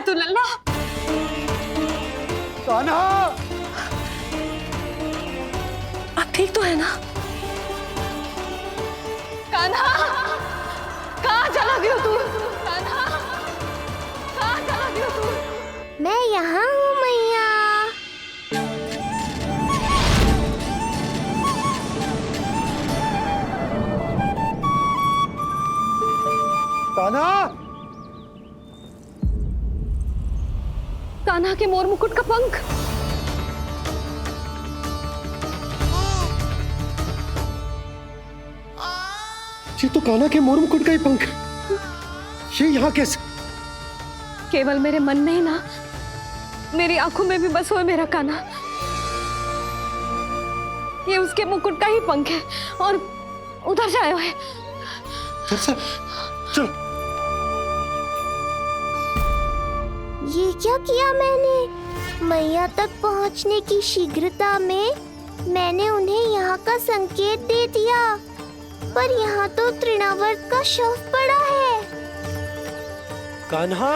तू लल्ला? कान्हा, आप ठीक तो है ना? कान्हा, कहाँ चला गया तू? कान्हा, कहाँ चला गया तू? मैं यहाँ हूँ मैया। कान्हा, कान्हा के मोर मुकुट का पंख। ये तो कान्हा के मोर मुकुट का ही पंख। ये यहाँ कैसे? केवल मेरे मन में ही ना, मेरी आंखों में भी बस हुए मेरा कान्हा। ये उसके मुकुट का ही पंख है और उधर से आया है। चलो। ये क्या किया मैंने? मैया तक पहुँचने की शीघ्रता में मैंने उन्हें यहाँ का संकेत दे दिया, पर यहाँ तो तृणावर्त का शव पड़ा है। कान्हा,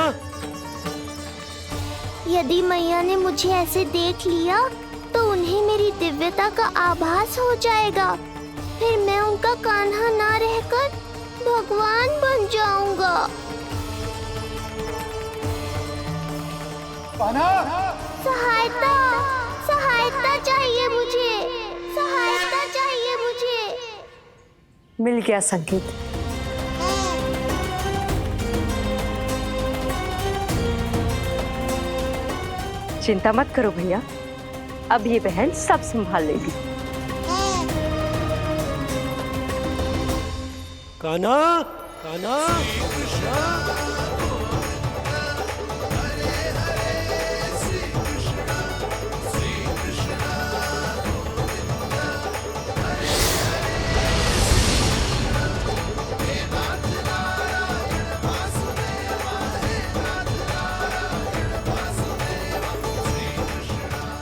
यदि मैया ने मुझे ऐसे देख लिया तो उन्हें मेरी दिव्यता का आभास हो जाएगा। फिर मैं उनका कान्हा ना रहकर भगवान बन जाऊंगा। कान्हा, सहायता, सहायता चाहिए मुझे, सहायता चाहिए मुझे। मिल गया संकेत। चिंता मत करो भैया, अब ये बहन सब संभाल लेगी। कान्हा, कान्हा,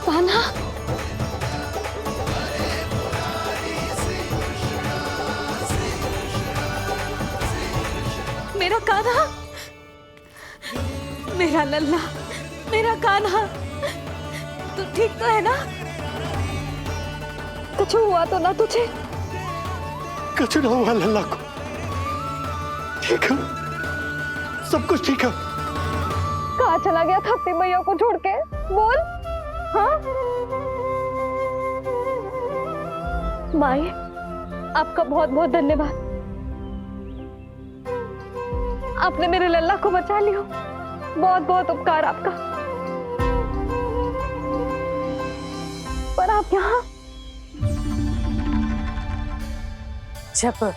कान्हा, मेरा कान्हा, मेरा लल्ला, मेरा कान्हा, तू ठीक तो है ना? कुछ हुआ तो ना तुझे? कुछ ना हुआ लल्ला को। ठीक है, सब कुछ ठीक है। कहाँ चला गया था अपनी मैया को छोड़ के? बोल। हाँ माई, आपका बहुत बहुत धन्यवाद। आपने मेरे लल्ला को बचा लिया। बहुत बहुत उपकार आपका। पर आप यहाँ? जब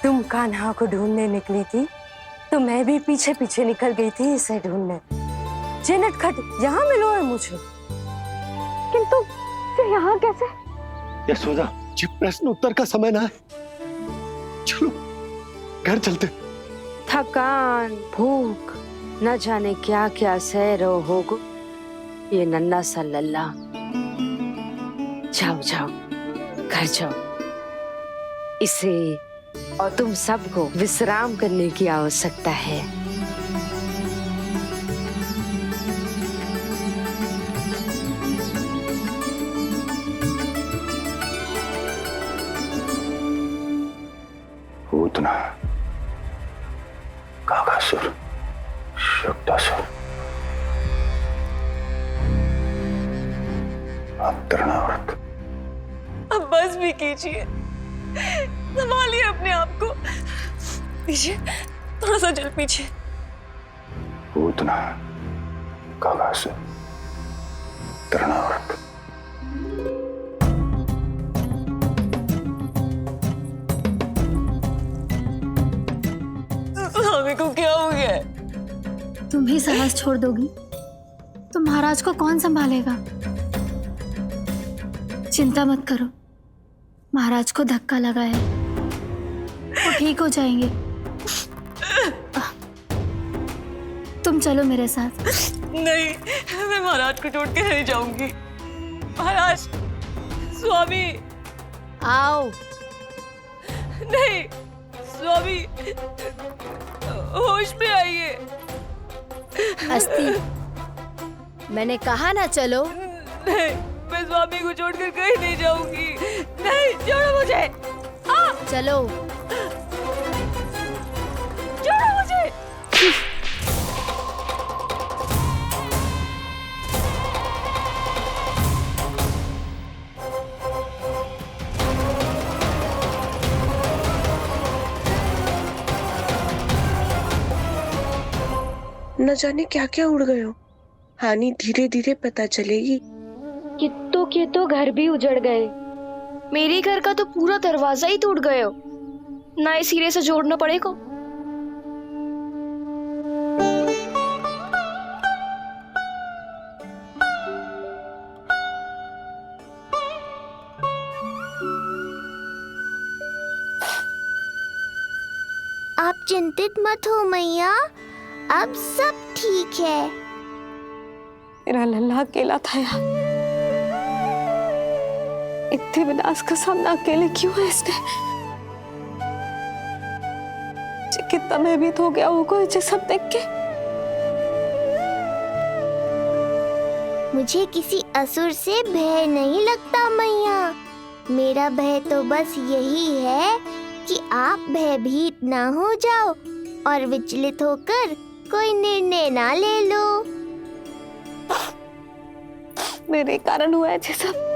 तुम कान्हा को ढूंढने निकली थी तो मैं भी पीछे पीछे निकल गई थी इसे ढूंढने। जे नटखट, यहाँ मिलो है मुझे। किंतु फिर यहाँ कैसे? यशोदा, ये प्रश्न उत्तर का समय ना है। चलो घर चलते। थकान, भूख, न जाने क्या क्या सह रहो होगो ये नन्हा सा लल्ला। जाओ जाओ, घर जाओ। इसे और तुम सबको विश्राम करने की आवश्यकता है। पूतना, काकासुर, शुक्तासुर, अब तृणावर्त। अब बस भी कीजिए, संभालिए अपने आप को। पीछे, थोड़ा सा चल पीछे। पूतना, काकासुर, तृणावर्त। स्वामी को क्या हो गया है? तुम ही साहस छोड़ दोगी तो महाराज को कौन संभालेगा? चिंता मत करो, महाराज को धक्का लगा है, वो ठीक हो जाएंगे। तुम चलो मेरे साथ। नहीं, मैं महाराज को छोड़ के नहीं जाऊंगी। महाराज, स्वामी, आओ। नहीं स्वामी, होश में आइए। अस्ती, मैंने कहा ना चलो। नहीं, मैं स्वामी को छोड़कर कहीं नहीं जाऊंगी। नहीं, छोड़ो मुझे। चलो। छोड़ो मुझे। न जाने क्या क्या उड़ गए हो। हानि धीरे धीरे पता चलेगी। कित्तों के तो घर भी उजड़ गए। मेरे घर का तो पूरा दरवाजा ही टूट गए हो। नए सिरे से जोड़ना पड़ेगा। आप चिंतित मत हो मैया, अब सब ठीक है। मेरा लल्ला अकेला था यार। इतने विनाश का सामना अकेले क्यों है इसने? कितना भयभीत हो गया होगा ये सब देख के। मुझे किसी असुर से भय नहीं लगता मैया। मेरा भय तो बस यही है कि आप भयभीत ना हो जाओ और विचलित होकर कोई निर्णय ना ले लो। मेरे कारण हुआ है ये सब।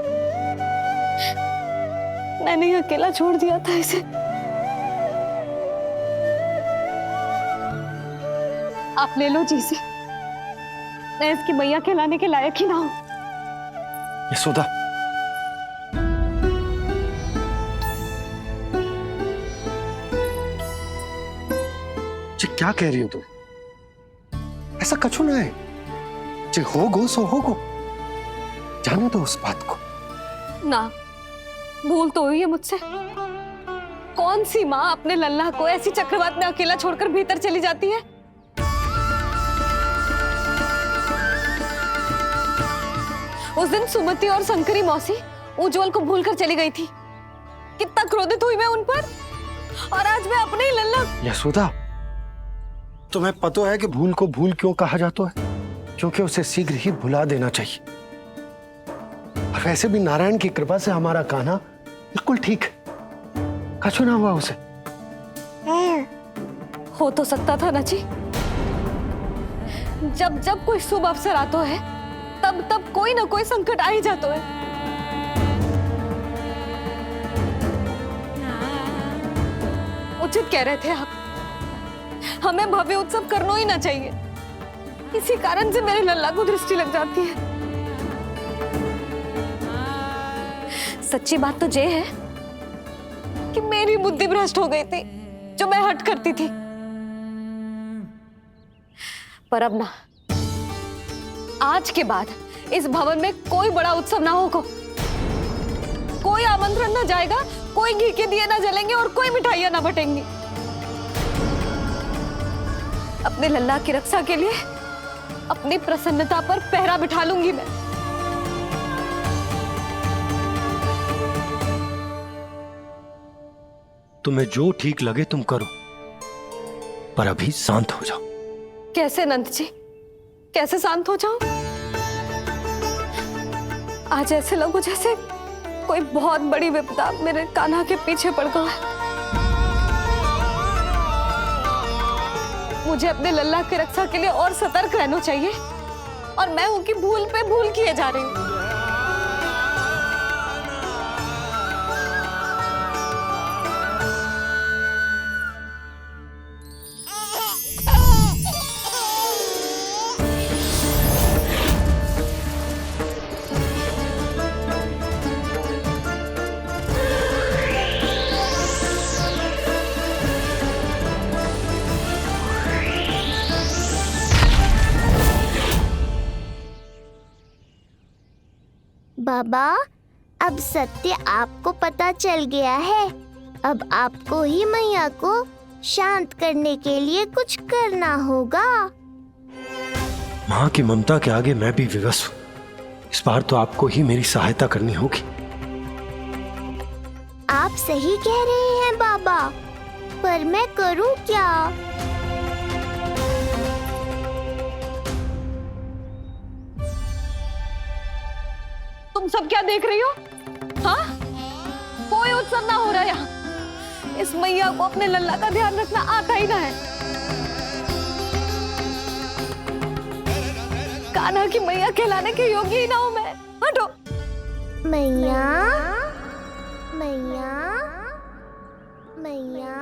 मैंने ही अकेला छोड़ दिया था इसे। आप ले लो जी से। मैं इसकी मैया कहलाने के लायक ही ना हूं। यशोदा, ये क्या कह रही हो तुम? ऐसा कछु ना है। जे होगो सो होगो, जाने दो उस बात को। ना, भूल तो हुई है मुझसे। कौन सी माँ अपने लल्ला को ऐसी चक्रवात में अकेला छोड़कर भीतर चली जाती है? उस दिन सुमति और शंकरी मौसी उज्जवल को भूलकर चली गई थी। कितना क्रोधित हुई मैं उन पर। और आज मैं अपने ही लल्ला। यशोदा, तुम्हें पता है कि भूल को भूल क्यों कहा जाता है? क्योंकि उसे शीघ्र ही भुला देना चाहिए। और वैसे भी नारायण की कृपा से हमारा कान्हा बिल्कुल ठीक है। कछु ना हुआ उसे। हो तो सकता था ना जी। जब जब कोई शुभ अवसर आता है तब तब कोई ना कोई संकट आ ही जाता है। उचित कह रहे थे आप। हमें भव्य उत्सव करना ही ना चाहिए। इसी कारण से मेरे लल्ला को दृष्टि लग जाती है। सच्ची बात तो ये है कि मेरी बुद्धि भ्रष्ट हो गई थी, जो मैं हट करती थी। पर अब ना, आज के बाद इस भवन में कोई बड़ा उत्सव ना होगा। कोई आमंत्रण ना जाएगा, कोई घी के दिए ना जलेंगे और कोई मिठाइयां ना बटेंगी। अपने लल्ला की रक्षा के लिए अपनी प्रसन्नता पर पहरा बिठा लूंगी मैं। तुम्हें जो ठीक लगे तुम करो, पर अभी शांत हो जाओ। कैसे नंद जी, कैसे शांत हो जाऊं? आज ऐसे लगो जैसे कोई बहुत बड़ी विपदा मेरे कान्हा के पीछे पड़ गया है। मुझे अपने लल्ला की रक्षा के लिए और सतर्क रहना चाहिए, और मैं उनकी भूल पे भूल किए जा रही हूँ। बाबा, अब सत्य आपको पता चल गया है। अब आपको ही मैया को शांत करने के लिए कुछ करना होगा। माँ की ममता के आगे मैं भी विवश हूँ। इस बार तो आपको ही मेरी सहायता करनी होगी। आप सही कह रहे हैं बाबा, पर मैं करूं क्या? तुम सब क्या देख रही हो? हाँ, कोई उत्सव ना हो रहा यहाँ। इस मैया को अपने लल्ला का ध्यान रखना आता ही ना है। कान्हा की मैया कहलाने के योग्य ही ना हूं मैं। हटो। मैया मैया मैया।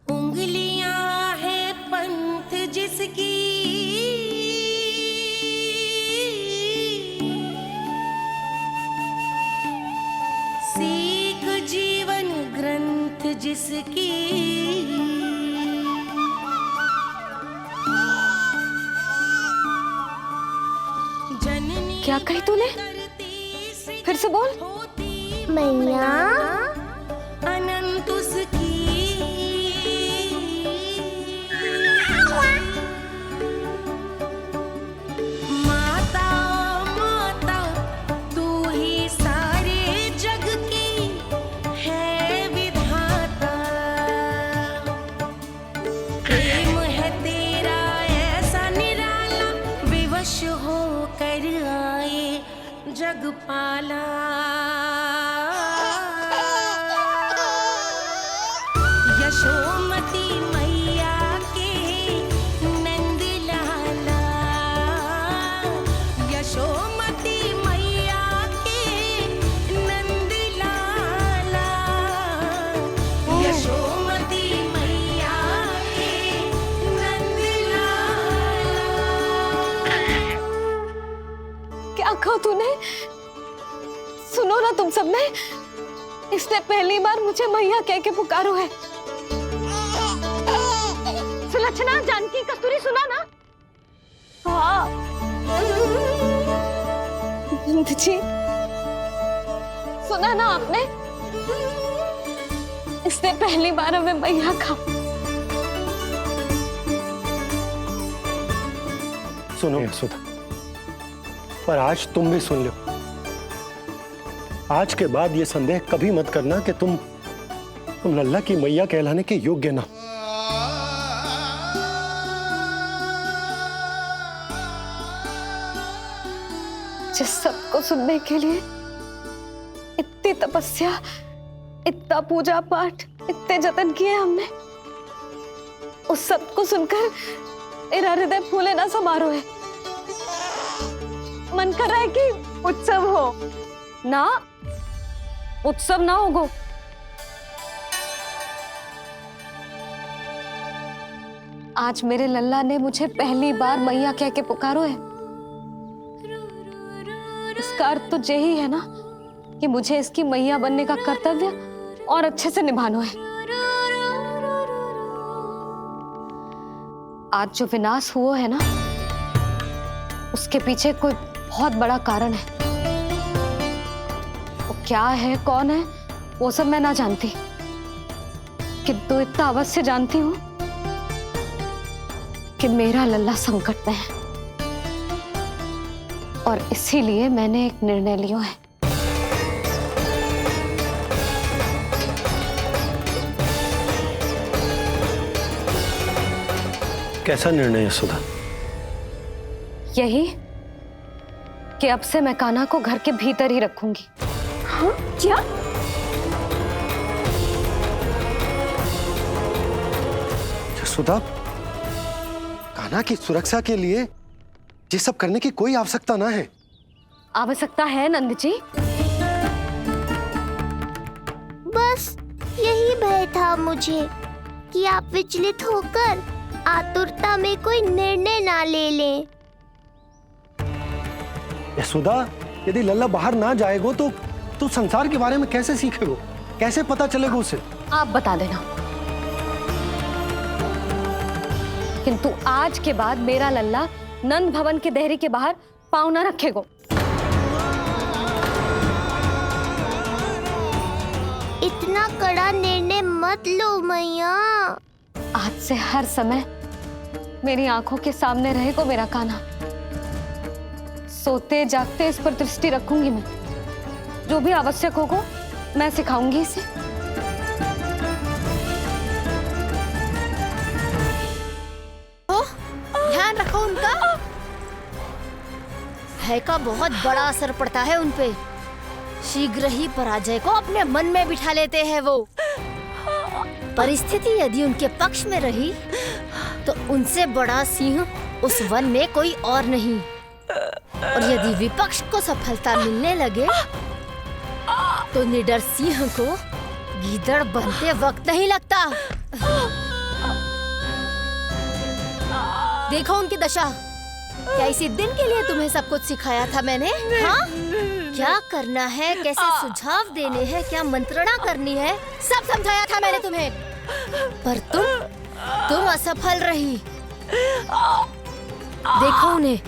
उंगलियां है पंथ जिसकी, सीख जीवन ग्रंथ जिसकी, जननी क्या कही तूने? फिर से बोल। मैया अनंत उसकी, माता माता तू ही सारे जग की है विधाता। प्रेम है तेरा ऐसा निराला, विवश होकर आए जग पाला। यशोमती मैया के नंद लाला, यशोमती मैया के नंद लाला, यशोमती मैया के नंद लाला। क्या कहा तूने? सुनो ना तुम सब ने, इसने पहली बार मुझे मैया कह के पुकारो है। सुलक्षणा, जानकी, कस्तूरी, सुना ना? हाँ जी, सुना ना आपने? इसने पहली बार हमें मैया कहा। सुनो सुधा, पर आज तुम भी सुन लो। आज के बाद ये संदेह कभी मत करना कि तुम लल्ला की मैया कहलाने के योग्य ना। जिस सबको सुनने के लिए इतनी तपस्या, इतना पूजा पाठ, इतने जतन किए हमने, उस सब को सुनकर मेरा हृदय फूले ना समारोह है। मन कर रहा है कि उत्सव हो ना, उत्सव ना होगो। आज मेरे लल्ला ने मुझे पहली बार मैया कह के पुकारो है। इसका अर्थ तो यही है ना कि मुझे इसकी मैया बनने का कर्तव्य और अच्छे से निभाना है। आज जो विनाश हुआ है ना, उसके पीछे कोई बहुत बड़ा कारण है। वो क्या है, कौन है, वो सब मैं ना जानती, किंतु इतना अवश्य जानती हूं कि मेरा लल्ला संकट में है, और इसीलिए मैंने एक निर्णय लिया है। कैसा निर्णय है सुधा? यही कि अब से मैं कान्हा को घर के भीतर ही रखूंगी। हाँ? क्या? सुधा, कान्हा की सुरक्षा के लिए ये सब करने की कोई आवश्यकता ना है। आवश्यकता है नंद जी। बस यही भय था मुझे कि आप विचलित होकर आतुरता में कोई निर्णय ना ले लें। सुधा, यदि लल्ला बाहर ना जाएगो तो संसार के बारे में कैसे सीखेगो, कैसे पता चलेगा उसे? आप बता देना। किंतु आज के बाद मेरा लल्ला नंद भवन के देहरी के बाहर पाँव न रखेगो। इतना कड़ा निर्णय मत लो मैया। आज से हर समय मेरी आंखों के सामने रहेगो मेरा कान्हा। सोते जागते इस पर दृष्टि रखूंगी मैं। जो भी आवश्यक होगा मैं सिखाऊंगी इसे। ध्यान रखो उनका। भय का बहुत बड़ा असर पड़ता है उनपे। शीघ्र ही पराजय को अपने मन में बिठा लेते हैं वो। परिस्थिति यदि उनके पक्ष में रही तो उनसे बड़ा सिंह उस वन में कोई और नहीं। और यदि विपक्ष को सफलता मिलने लगे तो निडर सिंह को गीदड़ बनते वक्त नहीं लगता। देखो उनकी दशा। क्या इसी दिन के लिए तुम्हें सब कुछ सिखाया था मैंने? हाँ? क्या करना है, कैसे सुझाव देने हैं, क्या मंत्रणा करनी है, सब समझाया था मैंने तुम्हें। पर तुम असफल रही। देखो उन्हें,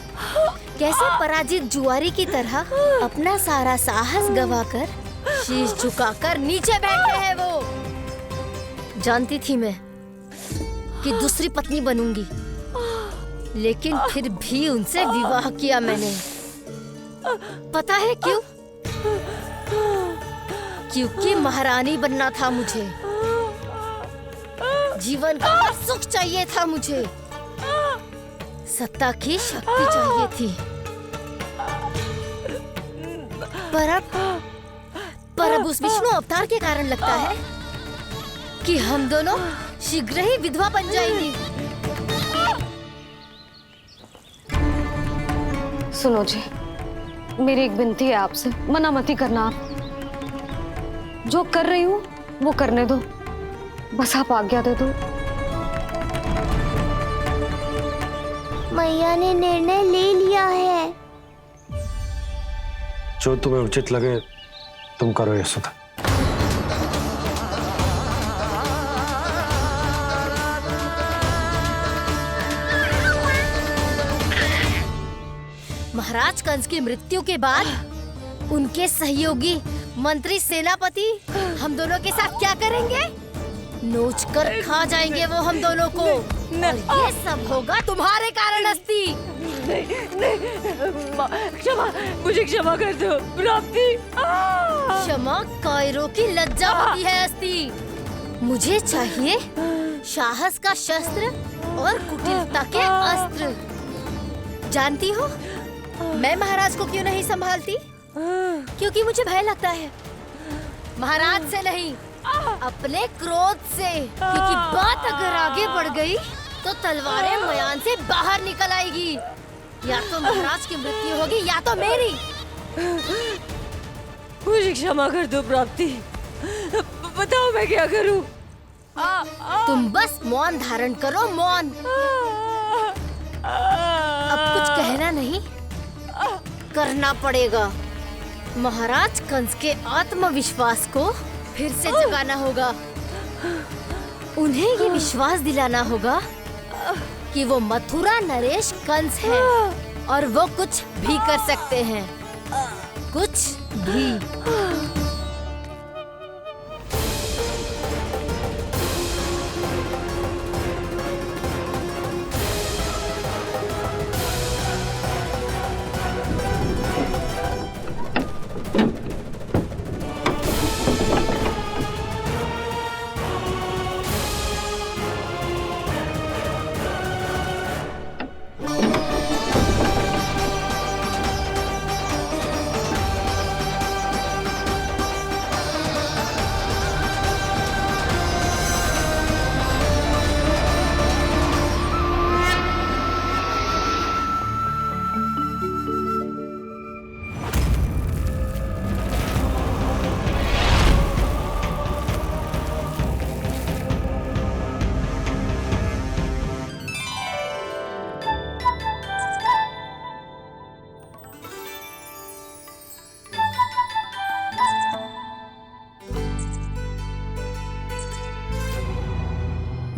कैसे पराजित जुआरी की तरह अपना सारा साहस गवाकर शीश झुकाकर नीचे बैठे हैं वो। जानती थी मैं कि दूसरी पत्नी बनूंगी, लेकिन फिर भी उनसे विवाह किया मैंने। पता है क्यों? क्योंकि महारानी बनना था मुझे। जीवन का हर सुख चाहिए था मुझे। सत्ता की शक्ति चाहिए थी। पर अब उस विष्णु अवतार के कारण लगता है कि हम दोनों शीघ्र ही विधवा बन जाएंगी। सुनो जी, मेरी एक विनती है आपसे, मना मत ही करना। आप जो कर रही हूँ वो करने दो, बस आप आज्ञा दे दो। मैया ने निर्णय ले लिया है। जो तुम्हें उचित लगे तुम करो यशोदा। महाराज कंस की मृत्यु के बाद उनके सहयोगी मंत्री सेनापति हम दोनों के साथ क्या करेंगे? नोच कर खा जाएंगे वो हम दोनों को। और ये सब होगा तुम्हारे कारण अस्ति। क्षमा, मुझे क्षमा कर दो प्राप्ति। क्षमा कायरों की लज्जा होती है अस्ति। मुझे चाहिए साहस का शस्त्र और कुटिलता के अस्त्र। जानती हो मैं महाराज को क्यों नहीं संभालती? क्योंकि मुझे भय लगता है। महाराज से नहीं, अपने क्रोध से। क्योंकि बात अगर आगे बढ़ गई तो तलवारें मयान से बाहर निकल आएगी। या तो महाराज की मृत्यु होगी या तो मेरी। मुझे क्षमा कर दो प्राप्ति। बताओ मैं क्या करूं? तुम बस मौन धारण करो, मौन। अब कुछ कहना नहीं, करना पड़ेगा। महाराज कंस के आत्मविश्वास को फिर से जगाना होगा। उन्हें ये विश्वास दिलाना होगा कि वो मथुरा नरेश कंस है और वो कुछ भी कर सकते हैं, कुछ भी।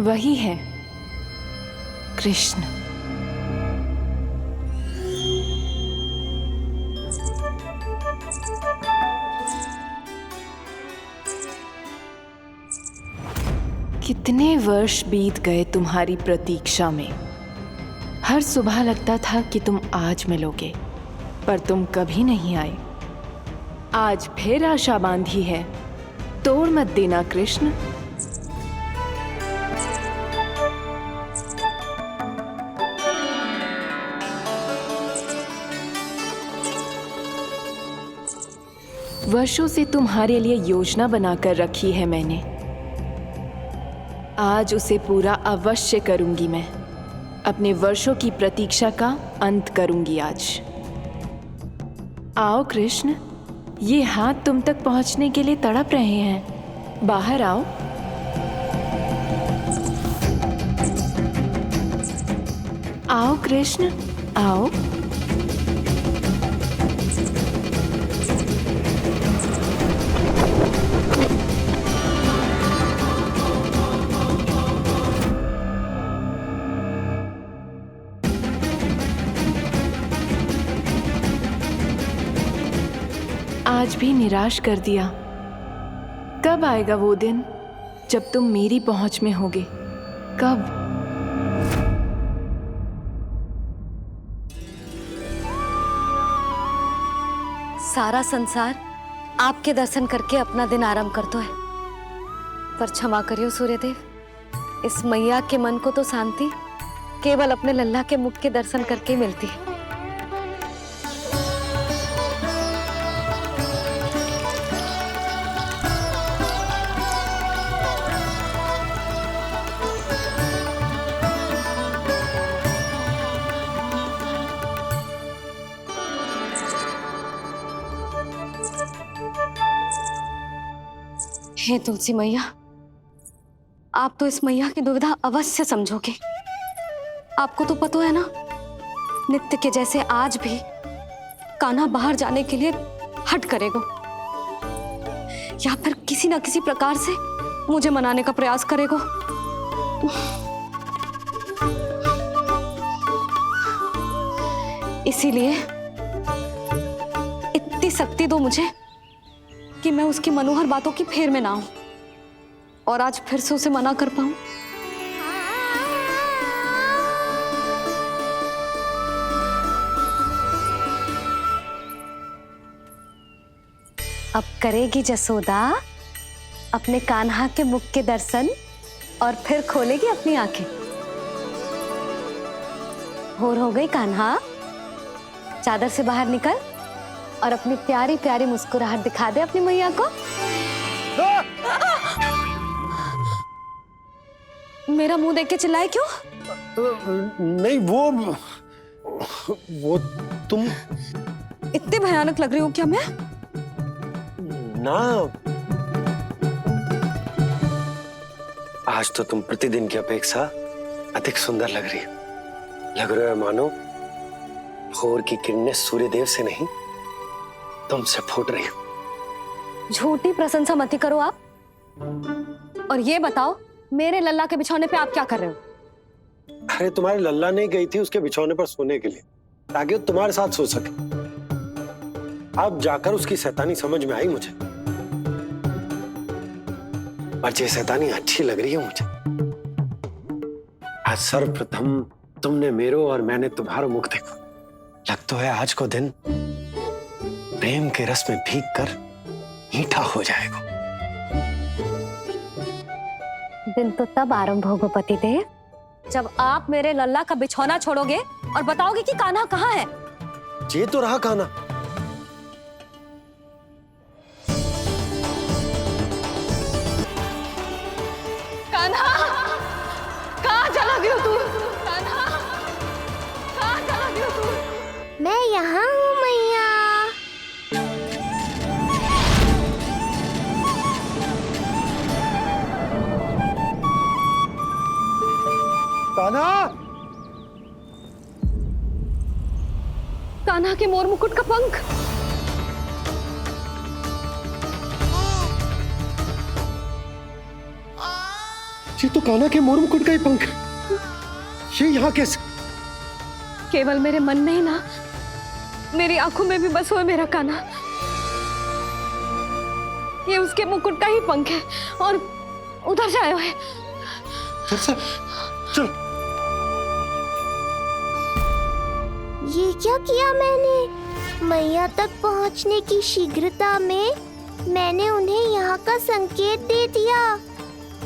वही है कृष्ण। कितने वर्ष बीत गए तुम्हारी प्रतीक्षा में। हर सुबह लगता था कि तुम आज मिलोगे, पर तुम कभी नहीं आए। आज फिर आशा बांधी है, तोड़ मत देना कृष्ण। वर्षों से तुम्हारे लिए योजना बनाकर रखी है मैंने। आज उसे पूरा अवश्य करूंगी मैं। अपने वर्षों की प्रतीक्षा का अंत करूंगी आज। आओ कृष्ण, ये हाथ तुम तक पहुंचने के लिए तड़प रहे हैं। बाहर आओ। आओ कृष्ण, आओ। आज भी निराश कर दिया। कब आएगा वो दिन जब तुम मेरी पहुंच में होगे? कब? सारा संसार आपके दर्शन करके अपना दिन आरंभ करता है, पर क्षमा करियो सूर्यदेव, इस मैया के मन को तो शांति केवल अपने लल्ला के मुख के दर्शन करके ही मिलती है। हे तुलसी मैया, आप तो इस मैया की दुविधा अवश्य समझोगे। आपको तो पता है ना, नित्य के जैसे आज भी कान्हा बाहर जाने के लिए हट करेगा, या फिर किसी ना किसी प्रकार से मुझे मनाने का प्रयास करेगा। इसीलिए इतनी शक्ति दो मुझे कि मैं उसकी मनोहर बातों की फेर में ना आऊं और आज फिर से उसे मना कर पाऊं। अब करेगी जसोदा अपने कान्हा के मुख के दर्शन और फिर खोलेगी अपनी आंखें। भोर हो गई कान्हा, चादर से बाहर निकल और अपनी प्यारी प्यारी मुस्कुराहट दिखा दे अपनी मैया को। मेरा मुंह देख के चिल्लाए क्यों? नहीं, वो तुम इतनी भयानक लग रही हो क्या मैं? ना, आज तो तुम प्रतिदिन की अपेक्षा अधिक सुंदर लग रही हो। लग रहा है मानो भोर की किरणें सूर्यदेव से नहीं तुमसे फूट रही हो। झूठी प्रशंसा मत करो आप। और ये बताओ, मेरे लल्ला के बिछौने पे आप क्या कर रहे हो? अरे तुम्हारे लल्ला नहीं गई थी उसके बिछौने पर सोने के लिए, ताकि वो तुम्हारे साथ सो सके। अब जाकर उसकी शैतानी समझ में आई मुझे, और ये शैतानी अच्छी लग रही है मुझे। आज सर्वप्रथम तुमने मेरो और मैंने तुम्हारा मुख देखा। लग तो है आज को दिन प्रेम के रस में भीग कर मीठा हो जाएगा। दिन तो तब आरंभ होगा पतिदेव, जब आप मेरे लल्ला का बिछौना छोड़ोगे और बताओगे कि कान्हा कहाँ है। ये तो रहा कान्हा। कान्हा, कहाँ चला गया तू? कान्हा, कहाँ चला गया तू? मैं यहाँ हूँ मैया। कान्हा, कान्हा के मोर मुकुट का पंख। ये तो कान्हा के मोर मुकुट का ही पंख। ये यहाँ कैसे? केवल मेरे मन में ही ना, मेरी आंखों में भी बस हो मेरा कान्हा। ये उसके मुकुट का ही पंख है और उधर से आया है। चल। ये क्या किया मैंने? मैया तक पहुंचने की शीघ्रता में मैंने उन्हें यहाँ का संकेत दे दिया,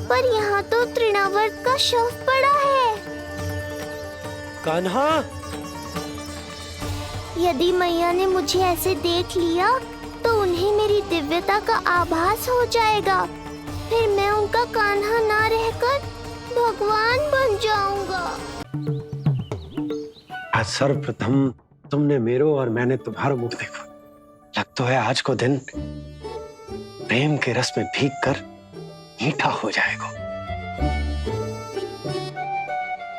पर यहाँ तो तृणावर्त का शव पड़ा है। कान्हा, यदि मैया ने मुझे ऐसे देख लिया तो उन्हें मेरी दिव्यता का आभास हो जाएगा। फिर मैं उनका कान्हा ना रहकर भगवान बन जाऊंगा। आज सर्वप्रथम तुमने मेरो और मैंने तुम्हारा मुख देखा। लगता है आज को दिन प्रेम के रस में भीग कर मीठा हो जाएगा।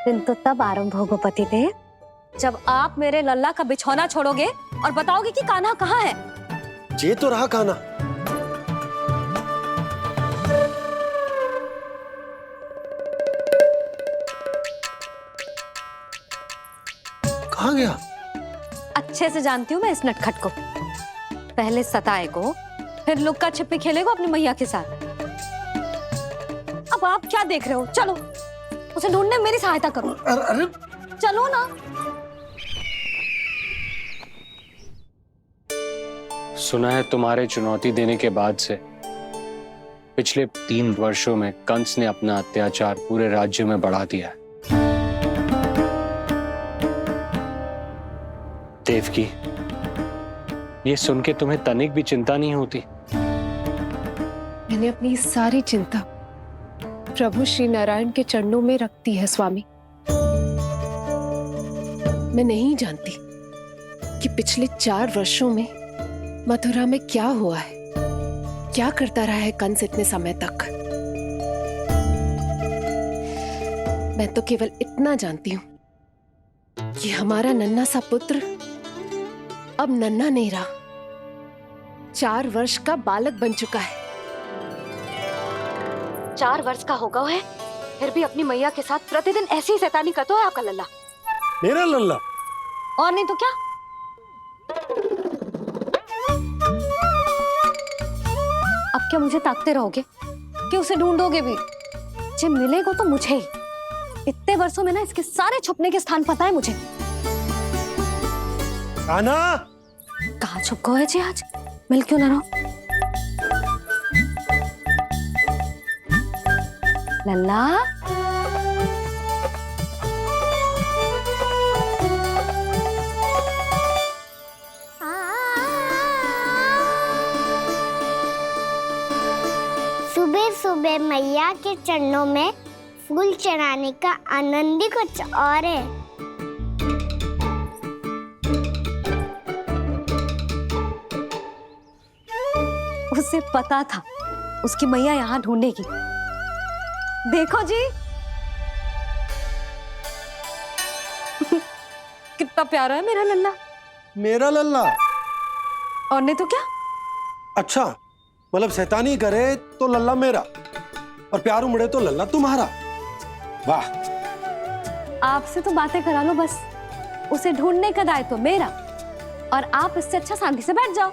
दिन तो तब आरंभ होगा पतिदेव, जब आप मेरे लल्ला का बिछौना छोड़ोगे और बताओगे कि कान्हा कहाँ है। ये तो रहा कान्हा। कहाँ गया? अच्छे से जानती हूँ मैं इस नटखट को। पहले सताएगो, फिर लुक्का छिपी खेलेगो अपनी मैया के साथ। अब आप क्या देख रहे हो? चलो उसे ढूंढने में मेरी सहायता करो। अरे चलो ना। सुना है तुम्हारे चुनौती देने के बाद से पिछले 3 वर्षों में कंस ने अपना अत्याचार पूरे राज्य में बढ़ा दिया है। देवकी, ये सुन के तुम्हें तनिक भी चिंता नहीं होती? मैंने अपनी सारी चिंता प्रभु श्री नारायण के चरणों में रख दी है स्वामी। मैं नहीं जानती कि पिछले 4 वर्षों में मथुरा में क्या हुआ है, क्या करता रहा है कंस इतने समय तक। मैं तो केवल इतना जानती हूं कि हमारा नन्हा सा पुत्र अब नन्हा नहीं रहा, 4 वर्ष का बालक बन चुका है। 4 वर्ष का होगा है, फिर भी अपनी मैया के साथ प्रतिदिन ऐसी ही शैतानी करता है आपका लल्ला। मेरा लल्ला? और नहीं तो क्या। अब क्या मुझे ताकते रहोगे कि उसे ढूंढोगे भी? जब मिलेगा तो मुझे ही। इतने वर्षों में ना इसके सारे छुपने के स्थान पता है मुझे। कान्हा! कहाँ छुप गए है जी आज? मिल क्यों ना रहो? लल्ला, सुबह सुबह मैया के चरणों में फूल चढ़ाने का आनंद ही कुछ और है। उसे पता था उसकी मैया यहाँ ढूंढेगी। देखो जी कितना प्यारा है मेरा लल्ला। मेरा लल्ला? और नहीं तो क्या। अच्छा, मतलब शैतानी करे तो लल्ला मेरा और प्यार उमड़े तो लल्ला तुम्हारा। वाह! आपसे तो बातें करा लो बस, उसे ढूंढने का दायित्व मेरा, और आप इससे अच्छा शांति से बैठ जाओ।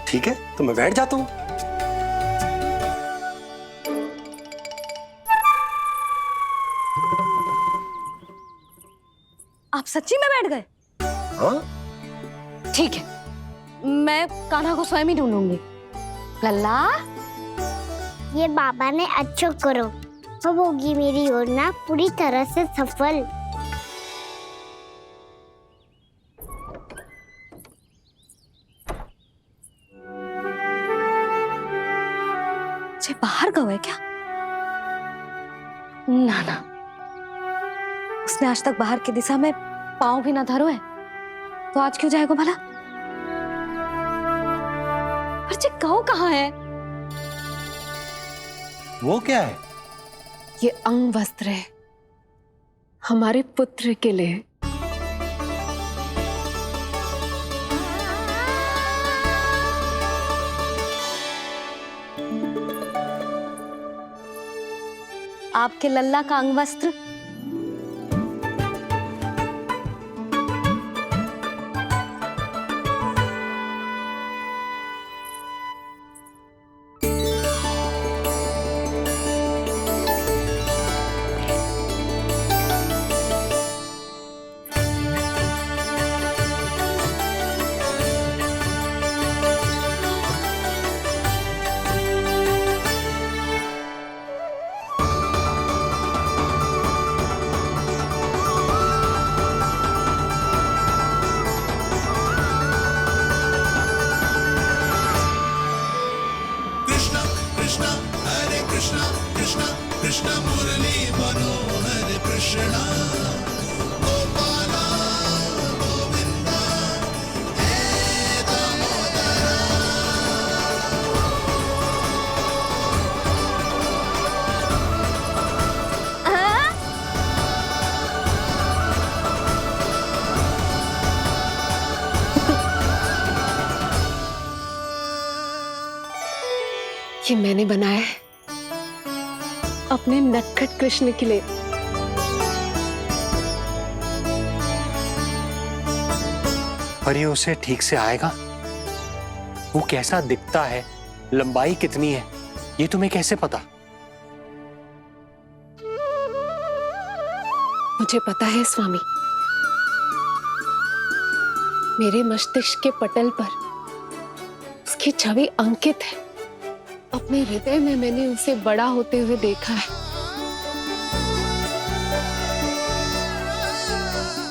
ठीक है, तो मैं बैठ जाता हूँ। आप सच्ची में बैठ गए? हाँ? ठीक है, मैं कान्हा को स्वयं ही ढूंढूंगी। लल्ला, ये बाबा ने अच्छा करो, अब होगी मेरी योजना पूरी तरह से सफल। जे बाहर गए क्या? ना ना, उसने आज तक बाहर की दिशा में पांव भी ना धरो है, तो आज क्यों जाएगा भला? पर जे कहो कहाँ है? वो क्या है? ये अंग वस्त्र है हमारे पुत्र के लिए। आपके लल्ला का अंग वस्त्र। ये मैंने बनाया है अपने नटखट कृष्ण के लिए। पर ये उसे ठीक से आएगा? वो कैसा दिखता है, लंबाई कितनी है, ये तुम्हें कैसे पता? मुझे पता है स्वामी, मेरे मस्तिष्क के पटल पर उसकी छवि अंकित है। अपने हृदय में मैंने उसे बड़ा होते हुए देखा है।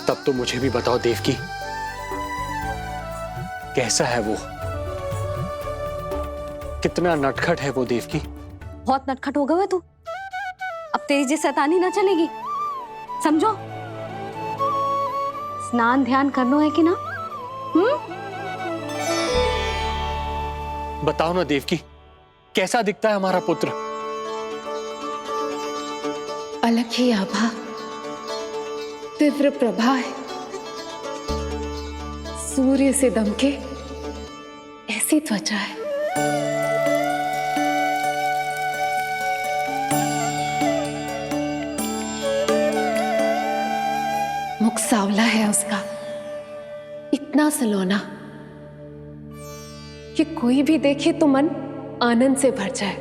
तब तो मुझे भी बताओ देवकी, कैसा है वो? कितना नटखट है वो देवकी? बहुत नटखट हो गए तू। अब तेरी जी शैतानी ना चलेगी, समझो। स्नान ध्यान करना है कि ना? बताओ ना देवकी, कैसा दिखता है हमारा पुत्र? अलग ही आभा, तीव्र प्रभा है, सूर्य से दमके ऐसी त्वचा है। मुख सांवला है उसका, इतना सलोना कि कोई भी देखे तो मन आनंद से भर जाए।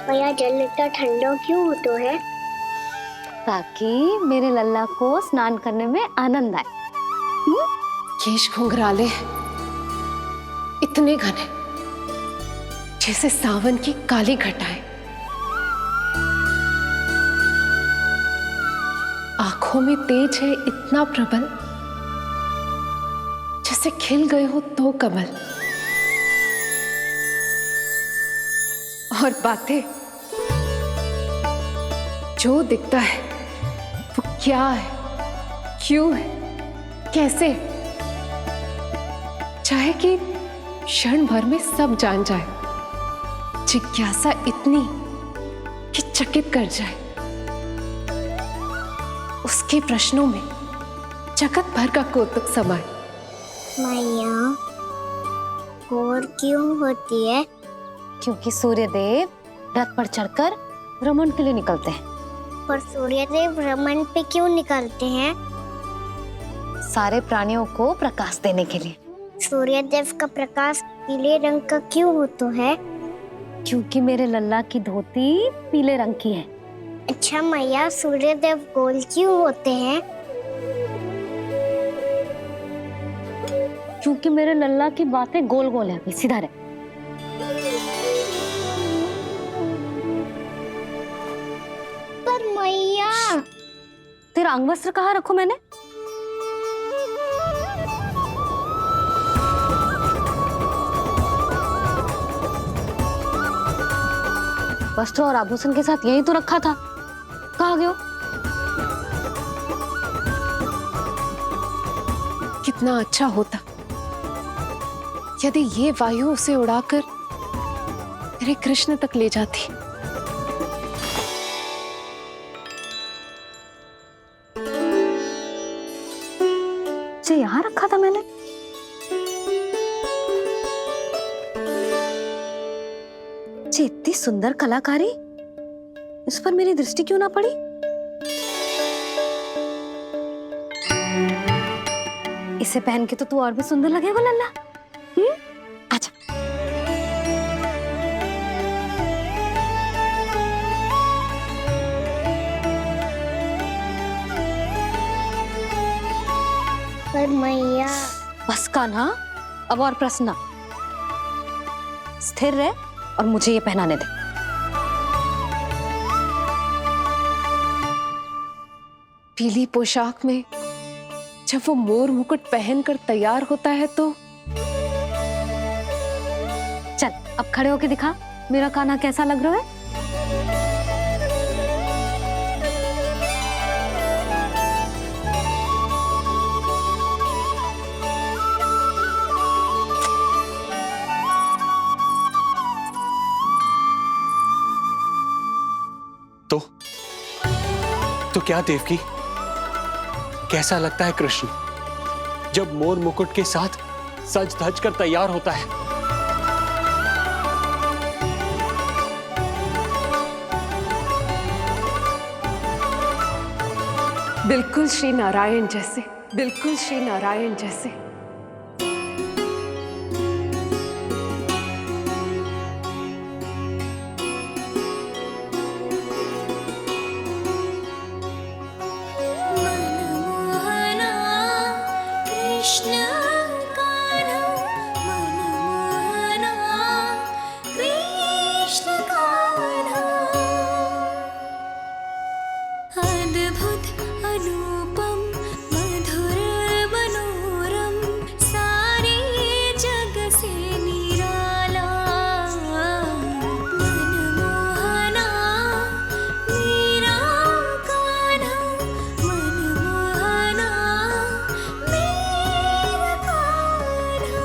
मैया जल इतना ठंडा क्यों होता है? ताकि मेरे लल्ला को स्नान करने में आनंद आए। केश घुंघराले इतने घने जैसे सावन की काली घटाएं, आंखों में तेज है इतना प्रबल जैसे खिल गए हो दो कमल। और बातें, जो दिखता है वो क्या है, क्यों है, कैसे, चाहे कि क्षण भर में सब जान जाए। जिज्ञासा इतनी कि चकित कर जाए। उसके प्रश्नों में जगत भर का कौतुक समाए। मैया और क्यों होती है? क्योंकि सूर्यदेव रथ पर चढ़कर भ्रमण के लिए निकलते हैं। पर सूर्यदेव भ्रमण पे क्यों निकलते हैं? सारे प्राणियों को प्रकाश देने के लिए। सूर्यदेव का प्रकाश पीले रंग का क्यों होता है? क्योंकि मेरे लल्ला की धोती पीले रंग की है। अच्छा मैया, सूर्यदेव गोल क्यों होते हैं? क्योंकि मेरे लल्ला की बातें गोल गोल है, सीधा रहे। पर मैया, तेरा अंगवस्त्र कहाँ रखो मैंने? वस्त्र और आभूषण के साथ यही तो रखा था, कहाँ गयो? कितना अच्छा होता यदि ये वायु उसे उड़ाकर तेरे कृष्ण तक ले जाती। इसे यहाँ रखा था मैंने। इतनी सुंदर कलाकारी, इस पर मेरी दृष्टि क्यों ना पड़ी? इसे पहन के तो तू और भी सुंदर लगेगा लल्ला। आजा। पर मैया। बस कान्हा, अब और प्रश्न। स्थिर रह और मुझे ये पहनाने दे। पीली पोशाक में जब वो मोर मुकुट पहनकर तैयार होता है तो चल अब खड़े होके दिखा मेरा कान्हा कैसा लग रहा है। तो क्या देवकी, कैसा लगता है कृष्ण जब मोर मुकुट के साथ सज धज कर तैयार होता है? बिल्कुल श्री नारायण जैसे, बिल्कुल श्री नारायण जैसे। मनमोहना कृष्ण कान्हा, मनमोहना कृष्ण कान्हा। अद्भुत अनुपम मधुर मनोरम, सारे जग से निराला। मनमोहना मेरा कान्हा, मनमोहना मेरा कान्हा।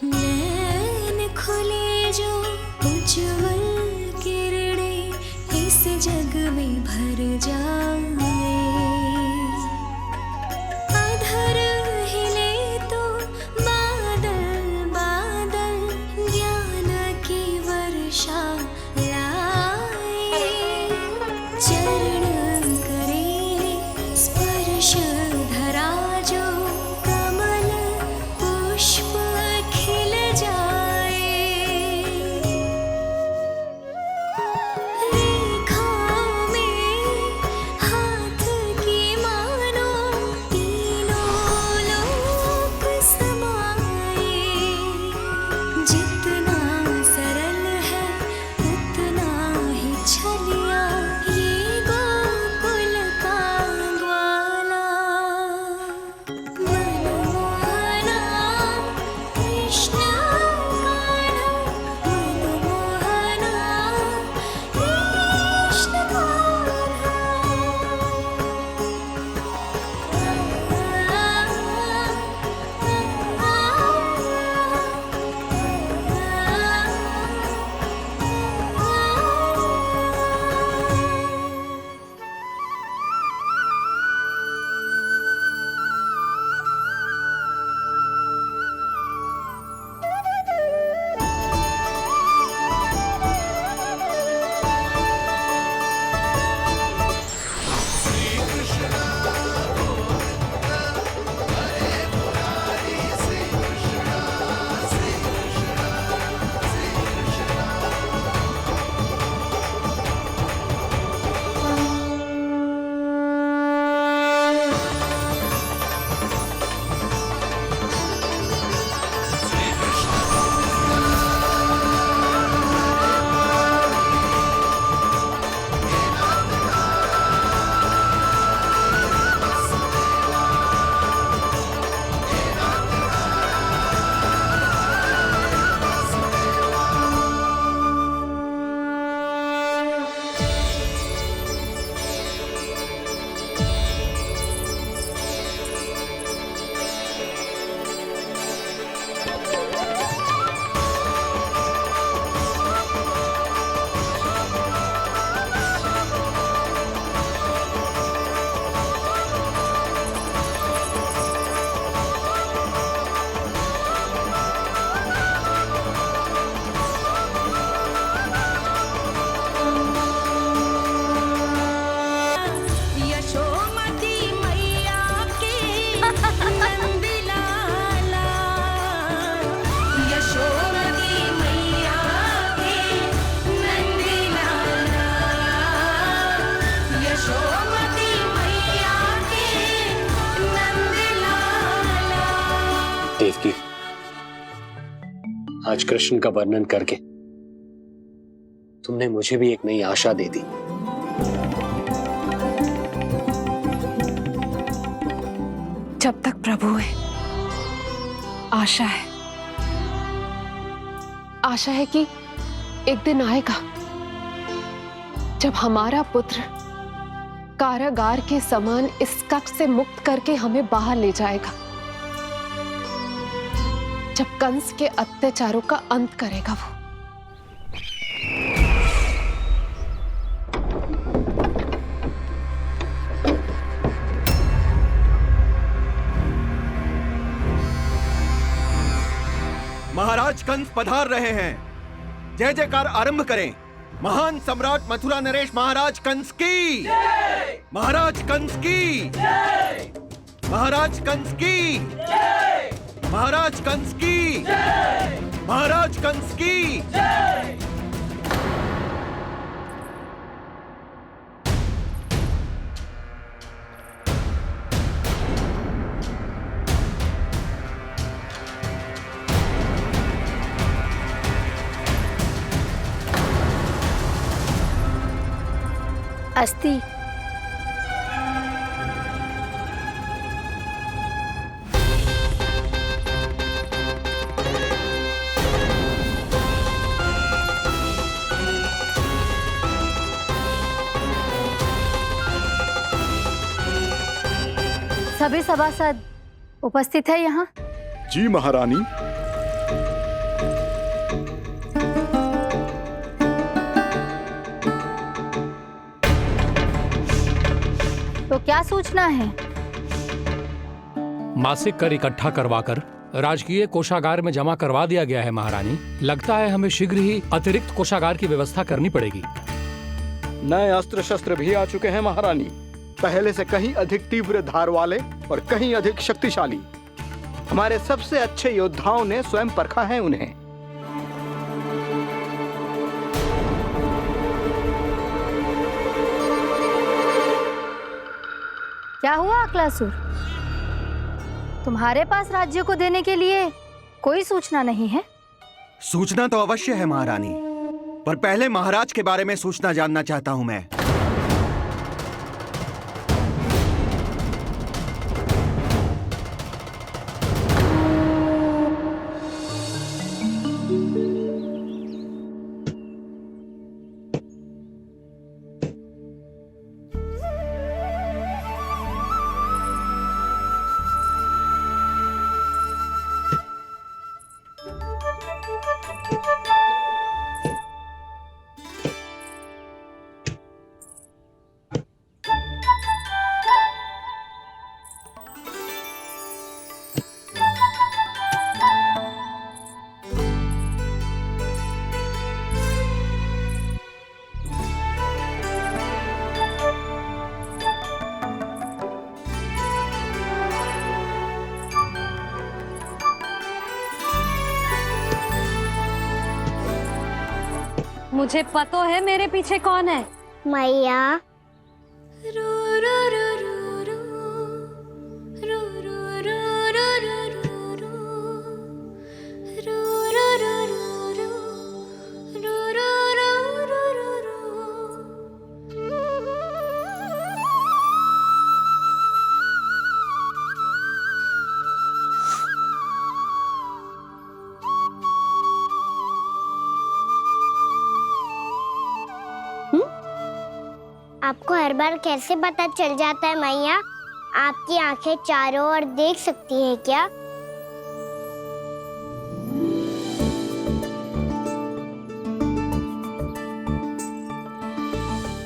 नैन खुले जो उज्ज्वल किरणें इस जग में भर जाए। अधर हिले तो बादल बादल ज्ञान की वर्षा लाए। चरण करे स्पर्श धरा जो, कमल पुष्प खिल जाए। रेखाओं में हाथ की मानो तीनों लोक समाए। जितना सरल है उतना ही छलिया ये गोकुल का ग्वाला। मनमोहना कृष्ण कान्हा, मनमोहना कृष्ण यशोमती मैया के नंदलाला। यशोमती मैया के नंदलाला। यशोमती मैया के नंदलाला। देवकी, आज कृष्ण का वर्णन करके तुमने मुझे भी एक नई आशा दे दी। जब तक प्रभु है, आशा है। आशा है कि एक दिन आएगा जब हमारा पुत्र कारागार के समान इस कक्ष से मुक्त करके हमें बाहर ले जाएगा, जब कंस के अत्याचारों का अंत करेगा वो। महाराज कंस पधार रहे हैं। जय जयकार आरंभ करें। महान सम्राट मथुरा नरेश महाराज कंस की, महाराज कंस की, महाराज कंस की, महाराज कंस की, महाराज कंस की। अस्थि, सभी सभासद उपस्थित है यहाँ? जी महारानी। तो क्या सूचना है? मासिक कर इकट्ठा करवाकर राजकीय कोषागार में जमा करवा दिया गया है महारानी। लगता है हमें शीघ्र ही अतिरिक्त कोषागार की व्यवस्था करनी पड़ेगी। नए अस्त्र शस्त्र भी आ चुके हैं महारानी, पहले से कहीं अधिक तीव्र धार वाले और कहीं अधिक शक्तिशाली। हमारे सबसे अच्छे योद्धाओं ने स्वयं परखा है उन्हें। क्या हुआ अक्लासुर? तुम्हारे पास राज्य को देने के लिए कोई सूचना नहीं है? सूचना तो अवश्य है महारानी, पर पहले महाराज के बारे में सूचना जानना चाहता हूं मैं। मुझे पता है मेरे पीछे कौन है। मैया। आपको हर बार कैसे पता चल जाता है मैया? आपकी आंखें चारों ओर देख सकती हैं क्या?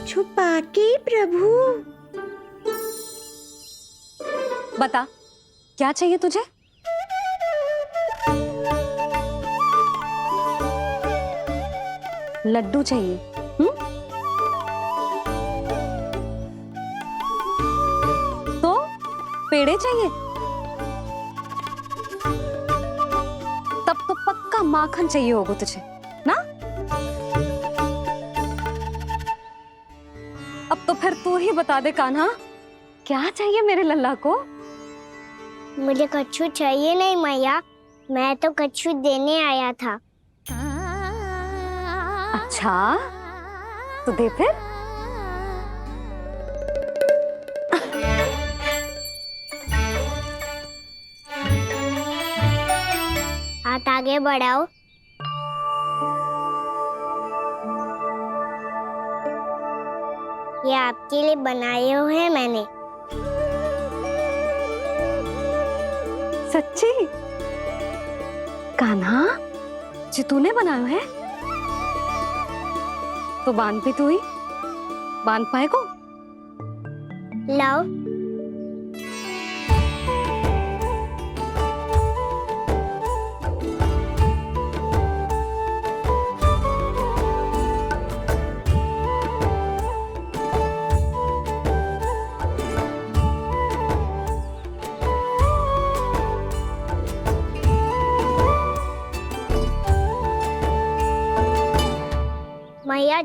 छुपा के प्रभु। बता, क्या चाहिए तुझे? लड्डू चाहिए? पेड़े चाहिए? तब तो पक्का माखन चाहिए होगा तुझे ना? अब तो फिर तू ही बता दे कान्हा, क्या चाहिए मेरे लल्ला को? मुझे कच्छू चाहिए नहीं मैया, मैं तो कच्छू देने आया था। अच्छा, तो दे फिर। हाथ आगे बढ़ाओ। ये आपके लिए बनाए हुए हैं मैंने। सच्ची? कान्हा, जी तूने बनाया है? तो बांध भी तू ही, बांध पाएगा? लाओ।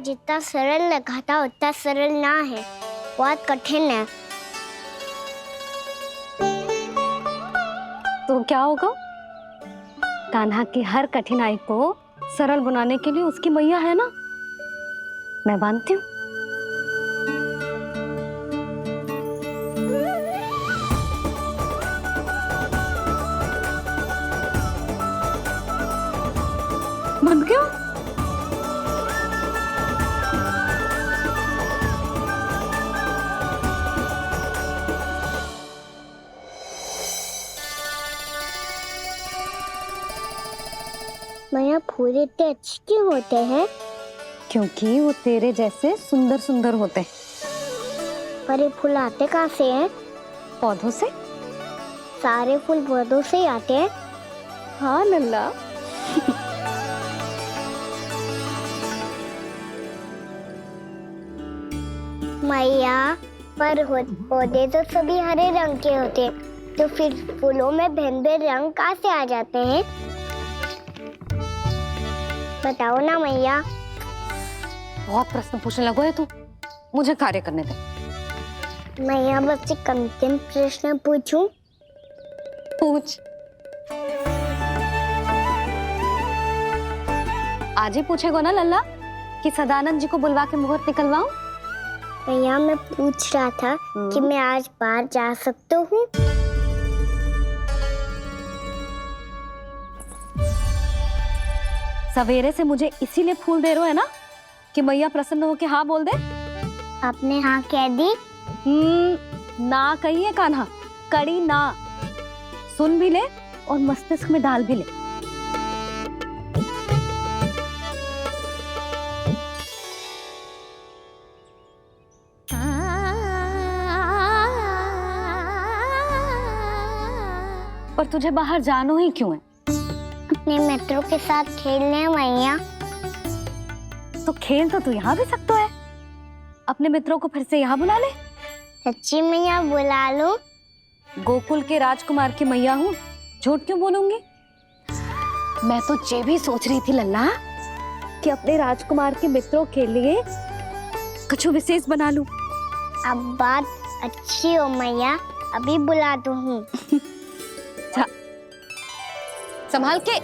जितना सरल लगा था उतना सरल ना है, बहुत कठिन है। तो क्या होगा? कान्हा की हर कठिनाई को सरल बनाने के लिए उसकी मैया है ना, मैं मानती हूँ। बंद क्यों? मैया फूल इतने अच्छे क्यों होते हैं? क्योंकि वो तेरे जैसे सुंदर सुंदर होते हैं। पर ये फूल आते कहाँ से हैं? पौधों से। सारे फूल पौधों से ही आते हैं? हाँ लल्ला। मैया, पर पौधे तो सभी हरे रंग के होते हैं, तो फिर फूलों में भिन्न-भिन्न रंग कहाँ से आ जाते हैं? बताओ ना मैया। बहुत प्रश्न पूछने लगो है तू, मुझे कार्य करने दे। मैया बस एक अंतिम प्रश्न पूछूं? पूछ। आज ही पूछेगो ना लल्ला कि सदानंद जी को बुलवा के मुहूर्त निकलवाऊं? मैया मैं पूछ रहा था कि मैं आज बाहर जा सकता हूँ? सवेरे से मुझे इसीलिए फूल दे रहे हो है ना कि मैया प्रसन्न हो के हाँ बोल दे। आपने हाँ कह दी? ना कहिए कान्हा, कड़ी ना। सुन भी ले और मस्तिष्क में डाल भी ले। पर तुझे बाहर जाना ही क्यों है? अपने मित्रों के साथ खेलने मैया। तो खेल तो तू यहाँ भी सकता है। अपने मित्रों को फिर से यहाँ बुला ले। सच्ची मैया बुला लो? गोकुल के राजकुमार की मैया हूँ, झूठ क्यों बोलूंगी? मैं तो ये भी सोच रही थी लल्ला कि अपने राजकुमार के मित्रों के लिए कुछ विशेष बना लूं। अब बात अच्छी हो मैया, अभी बुला दूँ हूँ। संभाल के।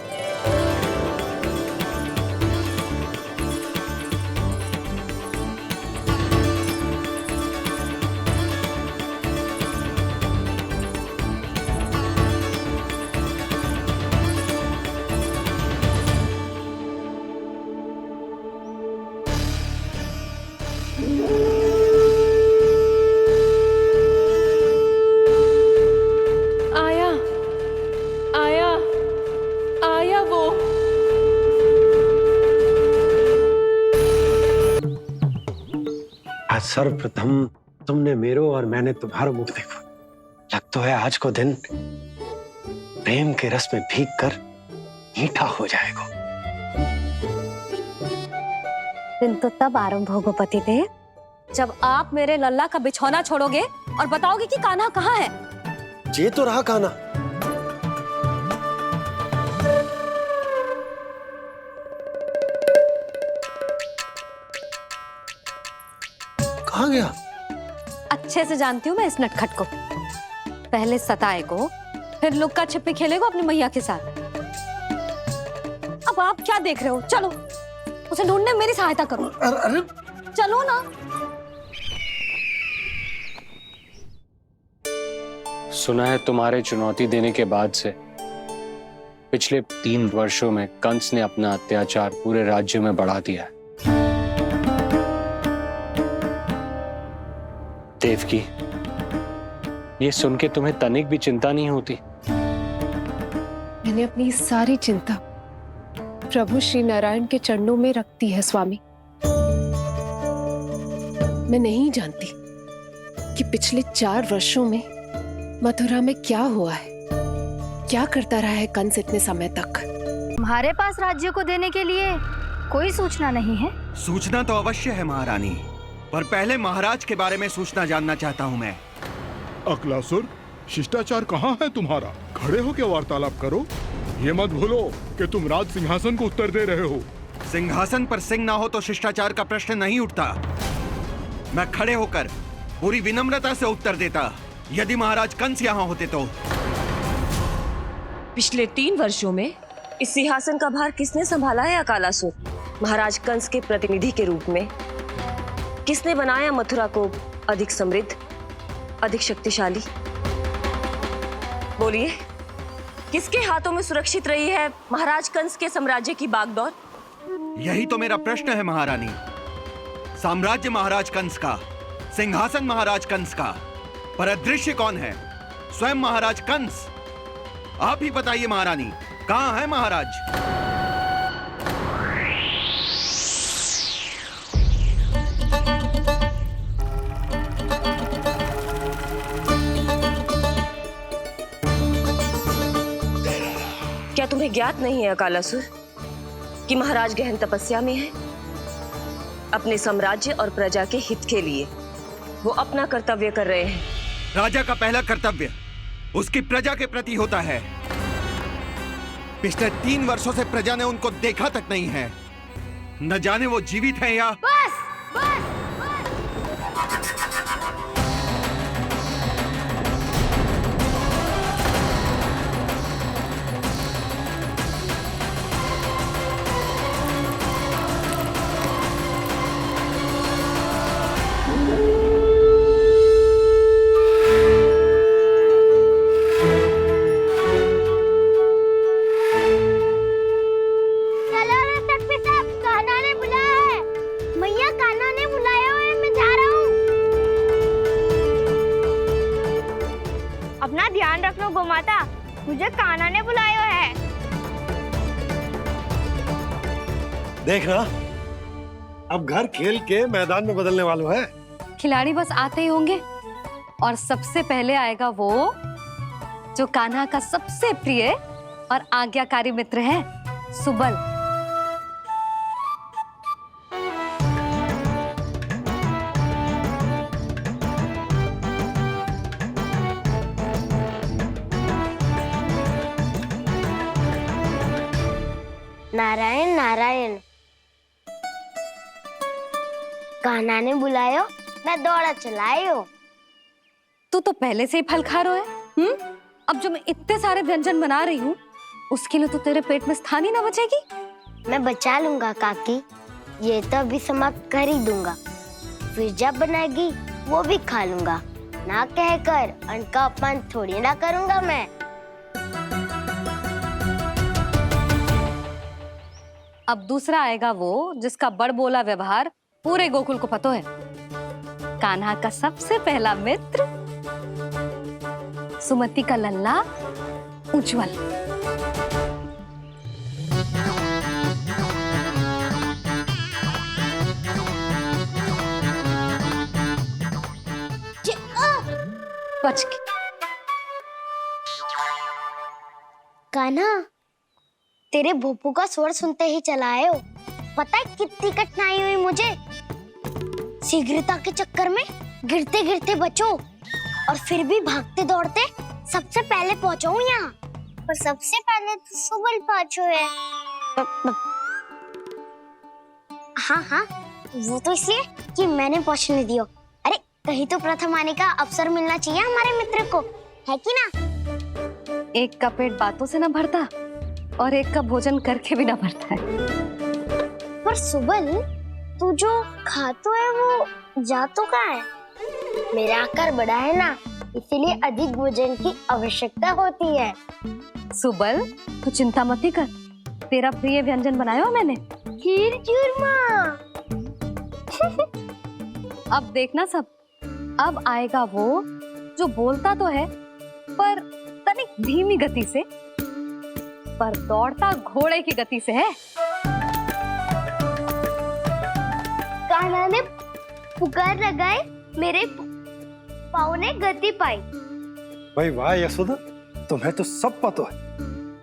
सर्वप्रथम तुमने मेरो और मैंने तुम्हारा मुख देखो। लगता है आज को दिन प्रेम के रस में भीग कर मीठा हो जाएगा। दिन तो तब आरंभ होगा पतिदेव जब आप मेरे लल्ला का बिछौना छोड़ोगे और बताओगे कि कान्हा कहाँ है। ये तो रहा कान्हा। कहाँ गया? अच्छे से जानती हूँ मैं इस नटखट को। पहले सताए को, फिर लुक्का छिपी खेलेगा अपनी मैया के साथ। अब आप क्या देख रहे हो? चलो उसे ढूंढने में मेरी सहायता करो। अरे चलो ना। सुना है तुम्हारे चुनौती देने के बाद से पिछले 3 वर्षों में कंस ने अपना अत्याचार पूरे राज्य में बढ़ा दिया है। देवकी, ये सुन के तुम्हें तनिक भी चिंता नहीं होती? मैंने अपनी सारी चिंता प्रभु श्री नारायण के चरणों में रख दी है स्वामी। मैं नहीं जानती कि पिछले 4 वर्षों में मथुरा में क्या हुआ है, क्या करता रहा है कंस इतने समय तक। तुम्हारे पास राज्य को देने के लिए कोई सूचना नहीं है? सूचना तो अवश्य है महारानी, पर पहले महाराज के बारे में सूचना जानना चाहता हूँ मैं। अकलासुर, शिष्टाचार कहाँ है तुम्हारा? खड़े होकर वार्तालाप करो। ये मत भूलो कि तुम राज सिंहासन को उत्तर दे रहे हो। सिंहासन पर सिंह ना हो तो शिष्टाचार का प्रश्न नहीं उठता। मैं खड़े होकर पूरी विनम्रता से उत्तर देता यदि महाराज कंस यहाँ होते तो। पिछले 3 वर्षों में इस सिंहासन का भार किसने संभाला है अकालासुर? महाराज कंस के प्रतिनिधि के रूप में किसने बनाया मथुरा को अधिक समृद्ध, अधिक शक्तिशाली? बोलिए, किसके हाथों में सुरक्षित रही है महाराज कंस के साम्राज्य की बागडोर? यही तो मेरा प्रश्न है महारानी। साम्राज्य महाराज कंस का, सिंहासन महाराज कंस का, पर अदृश्य कौन है? स्वयं महाराज कंस। आप ही बताइए महारानी, कहाँ है महाराज? क्या तुम्हें ज्ञात नहीं है अकालासुर कि महाराज गहन तपस्या में है? अपने साम्राज्य और प्रजा के हित के लिए वो अपना कर्तव्य कर रहे हैं। राजा का पहला कर्तव्य उसकी प्रजा के प्रति होता है। पिछले 3 वर्षों से प्रजा ने उनको देखा तक नहीं है। न जाने वो जीवित हैं या बस बस चलो रे तख्ती साहब, कान्हा ने बुलाया है। मैया कान्हा ने बुलाया है, मैं जा रहा हूँ। अपना ध्यान रखना गोमाता, मुझे कान्हा ने बुलाया है। देखना, अब घर खेल के मैदान में बदलने वालों है। खिलाड़ी बस आते ही होंगे और सबसे पहले आएगा वो जो कान्हा का सबसे प्रिय और आज्ञाकारी मित्र है, सुबल। नारायण नारायण, कान्हा ने बुलायो, मैं दौड़ा चलायो। तू तो पहले से ही फल खा रहा है। अब जो मैं इतने सारे व्यंजन बना रही हूँ उसके लिए तो तेरे पेट में स्थान ही ना बचेगी। मैं बचा लूंगा काकी, ये तो अभी समाप्त कर ही दूंगा, फिर जब बनाएगी वो भी खा लूंगा। ना कहकर अन्न का अपमान थोड़ी ना करूंगा मैं। अब दूसरा आएगा वो जिसका बड़बोला व्यवहार पूरे गोकुल को पता है, कान्हा का सबसे पहला मित्र, सुमति का लल्ला उज्जवल। बच के। कान्हा, तेरे भोपू का स्वर सुनते ही चला आए हो। पता है कितनी कठिनाई हुई मुझे। शीघ्रता के चक्कर में गिरते गिरते बचो और फिर भी भागते दौड़ते सबसे पहले पहुंचाऊं यहाँ। पर सबसे पहले तो सुबल पहुंचो है। हाँ हाँ, वो तो इसलिए कि मैंने पहुंचने दियो। अरे कहीं तो प्रथम आने का अवसर मिलना चाहिए हमारे मित्र को, है कि ना? एक का पेट बातों से ना भरता और एक का भोजन करके भी ना भरता है। पर सुबल, तू जो खातो है वो जातो का है। मेरा आकार बड़ा है ना, इसीलिए अधिक भोजन की आवश्यकता होती है। सुबल, तू चिंता मत कर, तेरा प्रिय व्यंजन बनाया हो मैंने, खीर चूरमा। अब देखना सब, अब आएगा वो जो बोलता तो है पर तनिक धीमी गति से, पर दौड़ता घोड़े की गति से है। कान्हा ने पुकार लगाए, मेरे पाँव ने गति पाई। भाई वाह यशोदा, तुम्हें तो सब पता है,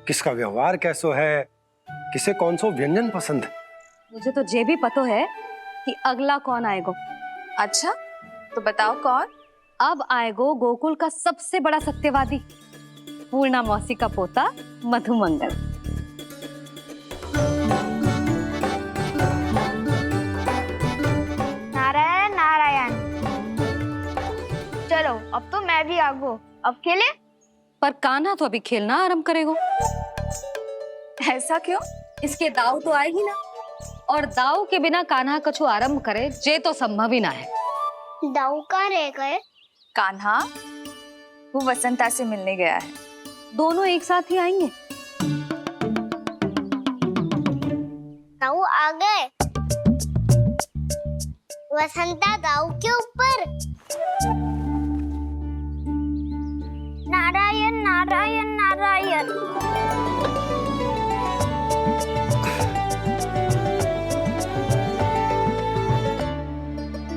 किसका व्यवहार कैसो है, किसे कौन सो व्यंजन पसंद है। मुझे तो ये भी पता है कि अगला कौन आएगा। अच्छा, तो बताओ कौन? अब आएगो गोकुल का सबसे बड़ा सत्यवादी, पूर्णा मौसी का पोता मधुमंगल। अब तो मैं भी आगो, अब खेले। पर कान्हा तो अभी खेलना आरंभ करेगा। ऐसा क्यों? इसके दाव तो आए ही ना, और दाव के बिना कान्हा कछु आरंभ करे जे तो संभव ही ना है। दाऊ कहाँ रह गए? कान्हा वो वसंता से मिलने गया है। दोनों एक साथ ही आएंगे। दाऊ आ गए। वसंता दाऊ के ऊपर। नारायण नारायण नारायण।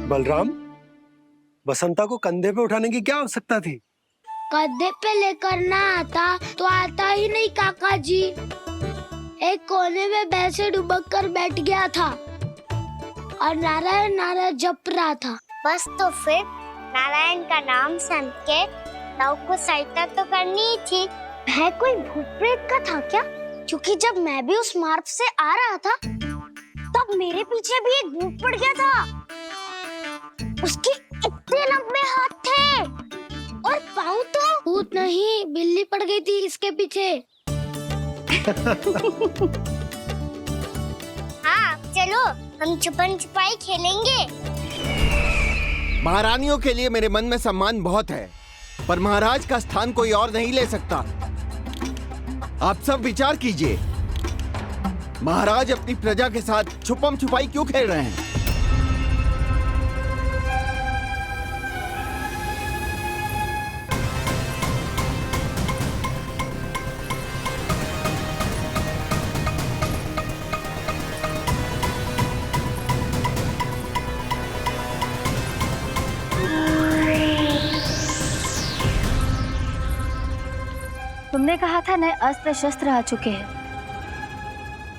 बलराम, बसंता को कंधे पे उठाने की क्या आवश्यकता थी? कंधे पे लेकर ना आता तो आता ही नहीं काका जी। एक कोने में वैसे डुबक कर बैठ गया था और नारायण नारायण जप रहा था। बस तो फिर नारायण का नाम सुन के दाऊ को सहायता तो करनी ही थी। वह कोई भूत प्रेत का था क्या? क्योंकि जब मैं भी उस मार्ग से आ रहा था तब मेरे पीछे भी एक भूत पड़ गया था। उसके इतने लंबे हाथ थे और पाँव तो भूत नहीं, बिल्ली पड़ गई थी इसके पीछे। हाँ चलो हम छुपन छुपाई खेलेंगे। महारानियों के लिए मेरे मन में सम्मान बहुत है, पर महाराज का स्थान कोई और नहीं ले सकता। आप सब विचार कीजिए, महाराज अपनी प्रजा के साथ छुपम छुपाई क्यों खेल रहे हैं? तुमने कहा था नए अस्त्र शस्त्र आ चुके हैं,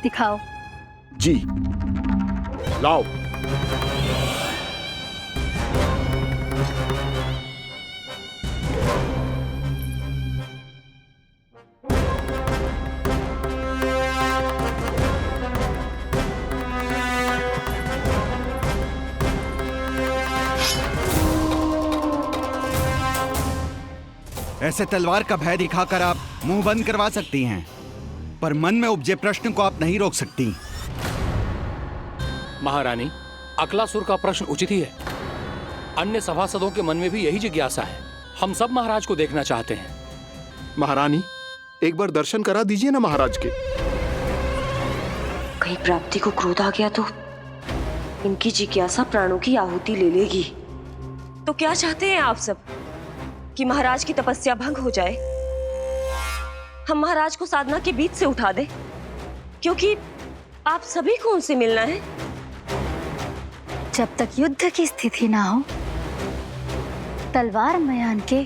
दिखाओ। जी लाओ। ऐसे तलवार का भय दिखाकर आप मुंह बंद करवा सकती हैं, पर मन में उपजे प्रश्न को आप नहीं रोक सकती। महारानी, अकलासुर का प्रश्न उचित ही है। अन्य सभासदों के मन में भी यही जिज्ञासा है। हम सब महाराज को देखना चाहते हैं। महारानी, एक बार दर्शन करा दीजिए ना महाराज के। कहीं प्राप्ति को क्रोध आ गया तो इनकी जिज्ञासा प्राणों की आहुति ले लेगी। तो क्या चाहते हैं आप सब? कि महाराज की तपस्या भंग हो जाए? हम महाराज को साधना के बीच से उठा दें? क्योंकि आप सभी को उनसे मिलना है। जब तक युद्ध की स्थिति ना हो, तलवार मयान के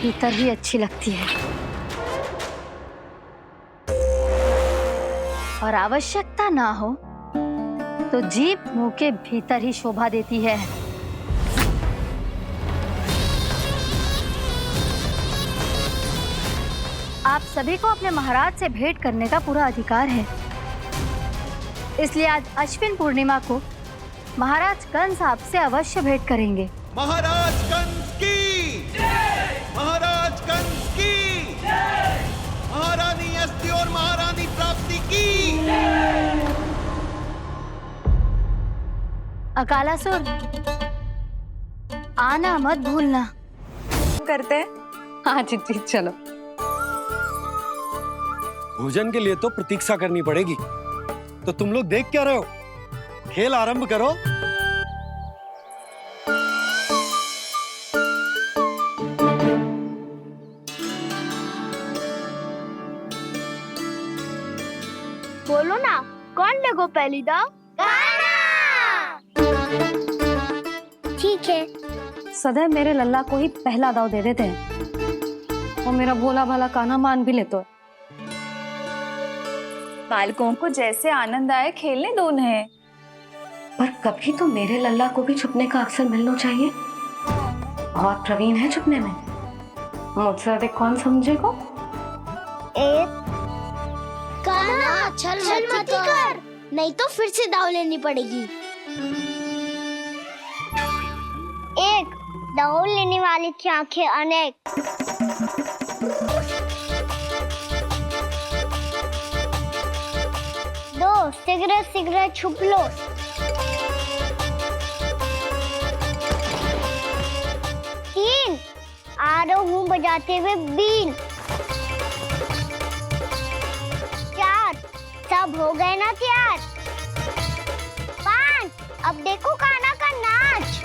भीतर ही अच्छी लगती है, और आवश्यकता ना हो तो जीभ मुंह के भीतर ही शोभा देती है। आप सभी को अपने महाराज से भेंट करने का पूरा अधिकार है। इसलिए आज अश्विन पूर्णिमा को महाराज कंस आपसे अवश्य भेंट करेंगे। महाराज कंस की जय! महाराज कंस की जय! महारानी अस्ति और महारानी प्राप्ति की जय! अकालासुर, आना मत भूलना। करते हैं। हाँ जी चलो। भोजन के लिए तो प्रतीक्षा करनी पड़ेगी, तो तुम लोग देख क्या रहे हो? खेल आरंभ करो। बोलो ना, कौन लगो पहली दाव? ठीक है। सदैव मेरे लल्ला को ही पहला दाव दे देते हैं, और मेरा भोला भाला कान्हा मान भी लेते। बालकों को जैसे आनंद आए खेलने दो उन्हें। पर कभी तो मेरे लल्ला को भी छुपने का अवसर मिलना चाहिए। बहुत प्रवीण है छुपने में, मुझसे अधिक कौन समझेगा? कान्हा, छल मत कर, नहीं तो फिर से दाव लेनी पड़ेगी। 1 दौड़ लेने वाली थी आंखें अनेक। दो, सिगरेट सिगरेट छुप लो। तीन, आ रहा हूँ बजाते हुए बीन। चार, सब हो गए ना तैयार। पाँच, अब देखो कान्हा का नाच।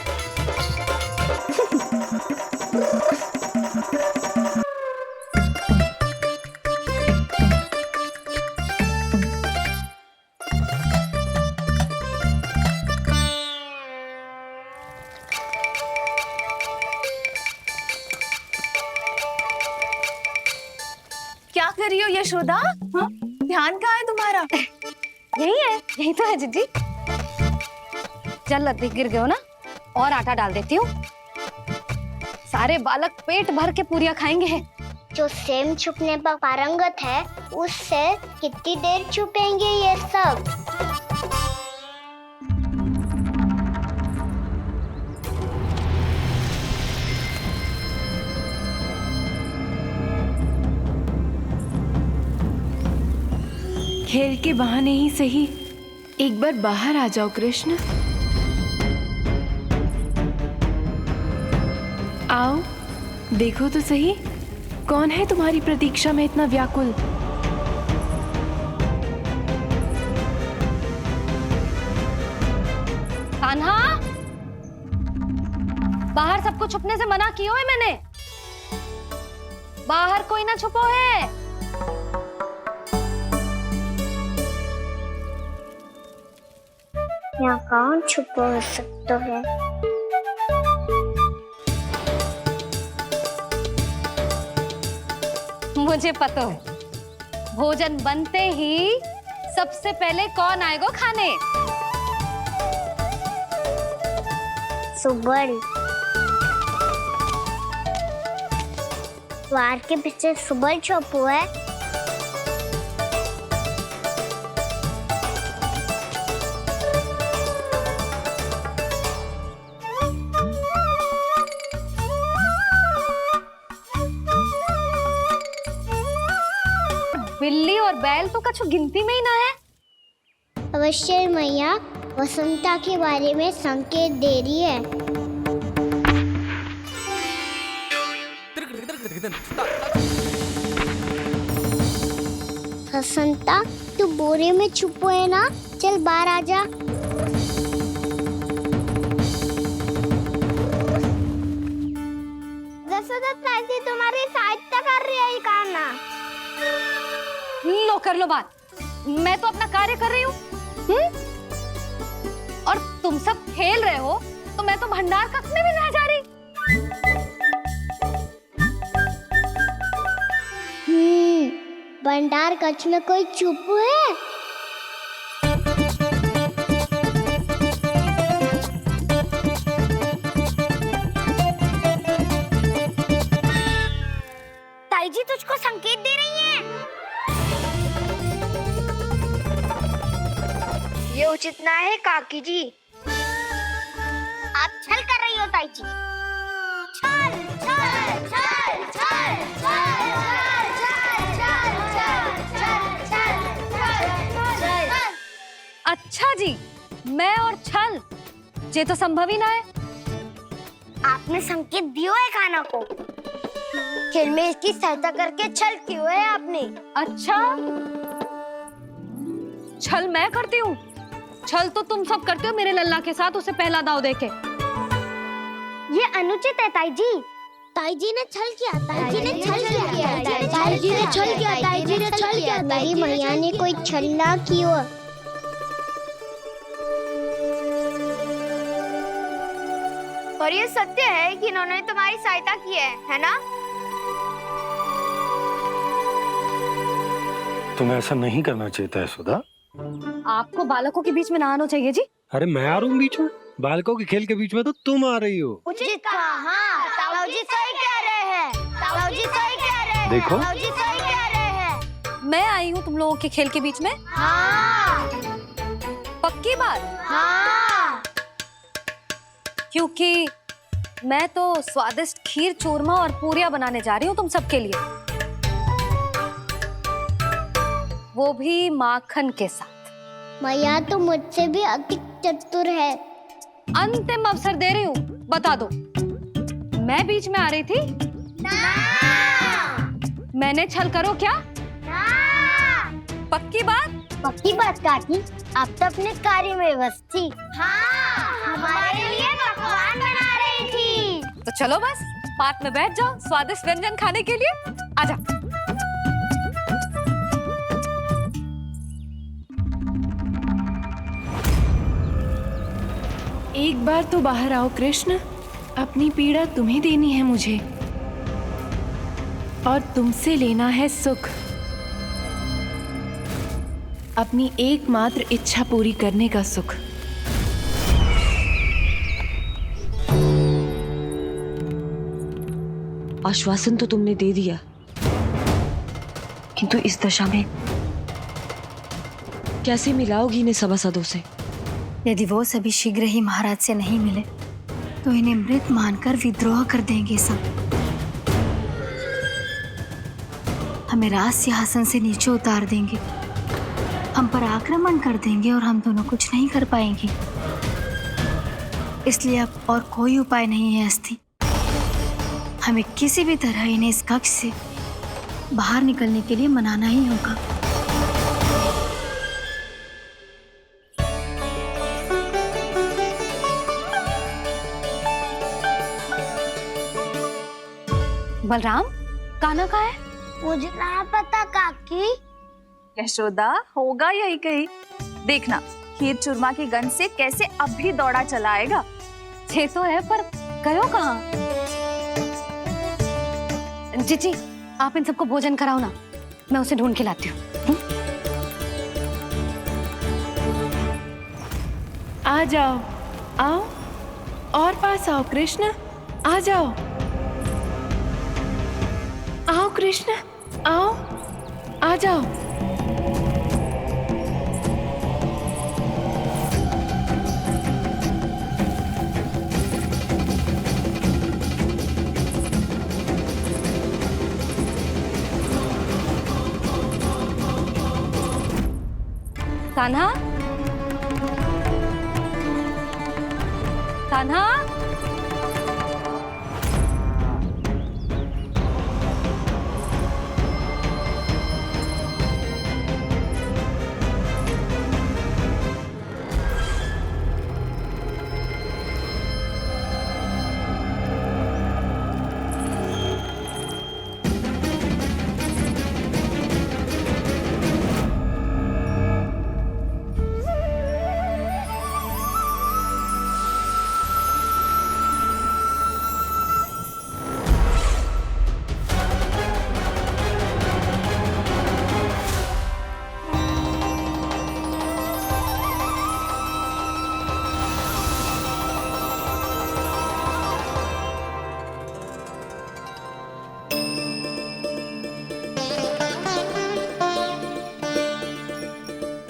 क्या कर रही हो यशोदा? हाँ? ध्यान कहाँ है तुम्हारा? यही है, यही तो है जीजी। चल लद्दी गिर गए हो ना, और आटा डाल देती हूँ। सारे बालक पेट भर के पूरियां खाएंगे। जो सेम छुपने पर पारंगत है, उससे कितनी देर छुपेंगे ये सब? खेल के बहाने ही सही एक बार बाहर आ जाओ कृष्ण। आओ, देखो तो सही कौन है तुम्हारी प्रतीक्षा में इतना व्याकुल। कान्हा, बाहर सबको छुपने से मना किया है मैंने। बाहर कोई ना छुपो है। यहाँ कौन छुपा हो सकता है? मुझे पता है, भोजन बनते ही सबसे पहले कौन आएगा खाने? सुबल। द्वार के पीछे सुबल छुपा है। बिल्ली और बैल तो कछु गिनती में ही ना है। अवश्य मैया वसंता के बारे में संकेत दे रही है। वसंता, तू बोरे में छुपो है ना? चल बाहर आ जा। दशरथ तुम्हारी सहायता कर रही है कान्हा। लो कर लो बात, मैं तो अपना कार्य कर रही हूँ। और तुम सब खेल रहे हो तो मैं तो भंडार कक्ष में भी नहीं जा रही। भंडार कक्ष में कोई चुप है? ताई जी तुझको संकेत दे रही हैं। ये उचित ना है काकी जी। आप छल कर रही हो ताई जी। छल छल छल छल छल छल। अच्छा जी, मैं और छल ये तो संभव ही ना है। आपने संकेत दियो है कान्हा को। खेल में इसकी सहायता करके छल क्यों है आपने? अच्छा, छल मैं करती हूँ? छल तो तुम सब करते हो मेरे लल्ला के साथ, उसे पहला दाव देके। ये अनुचित है ताई जी। ताई जी ने छल किया, ताई जी ने छल किया, ताई जी ने छल किया, ताई जी ने छल किया। मेरी मैया ने कोई छल ना किया। और ये सत्य है कि इन्होंने तुम्हारी सहायता की है ना? तुम्हें ऐसा नहीं करना चाहिए था यशोदा। आपको बालकों के बीच में ना आना चाहिए जी। अरे मैं आ रहा हूँ बीच में? बालकों के खेल के बीच में तो तुम आ रही हो। उचित कहा। हाँ, ताऊ जी सही कह रहे हैं। ताऊ जी सही कह रहे हैं। देखो, ताऊ जी सही कह रहे हैं। मैं आई हूँ तुम लोगों के खेल के बीच में? हाँ। पक्की बात? हाँ। क्योंकि मैं तो स्वादिष्ट खीर चूरमा और पूरियां बनाने जा रही हूँ तुम सबके लिए, वो भी माखन के साथ। मैया तो मुझसे भी अधिक चतुर है। अंतिम अवसर दे रही हूँ, बता दो मैं बीच में आ रही थी? मैंने छल करो क्या? पक्की बात? पक्की बात काकी, आप तो अपने कार्य में व्यस्त थी। हाँ, हमारे लिए पकवान बना रही थी। तो चलो बस पात में बैठ जाओ स्वादिष्ट व्यंजन खाने के लिए। आजा। एक बार तो बाहर आओ कृष्ण, अपनी पीड़ा तुम्हें देनी है मुझे और तुमसे लेना है सुख। अपनी एकमात्र इच्छा पूरी करने का सुख। आश्वासन तो तुमने दे दिया, किंतु इस दशा में कैसे मिलाओगी इन्हें सभासदों से? यदि वो सभी शीघ्र ही महाराज से नहीं मिले तो इन्हें मृत मानकर विद्रोह कर देंगे सब। हमें राज सिंहासन से नीचे उतार देंगे, हम पर आक्रमण कर देंगे और हम दोनों कुछ नहीं कर पाएंगे। इसलिए अब और कोई उपाय नहीं है अस्थि। हमें किसी भी तरह इन्हें इस कक्ष से बाहर निकलने के लिए मनाना ही होगा। बलराम, कान्हा कहाँ है? मुझे नहीं पता काकी। यशोदा, होगा यही कहीं। देखना खीर चूरमा की गंध से कैसे अब भी दौड़ा चला आएगा। छे तो है पर गयो कहाँ? जीजी, आप इन सबको भोजन कराओ ना, मैं उसे ढूंढ के लाती हूँ। आ जाओ, आओ और पास आओ कृष्ण, आ जाओ। आओ कृष्ण, आओ, आ जाओ। कान्हा, कान्हा,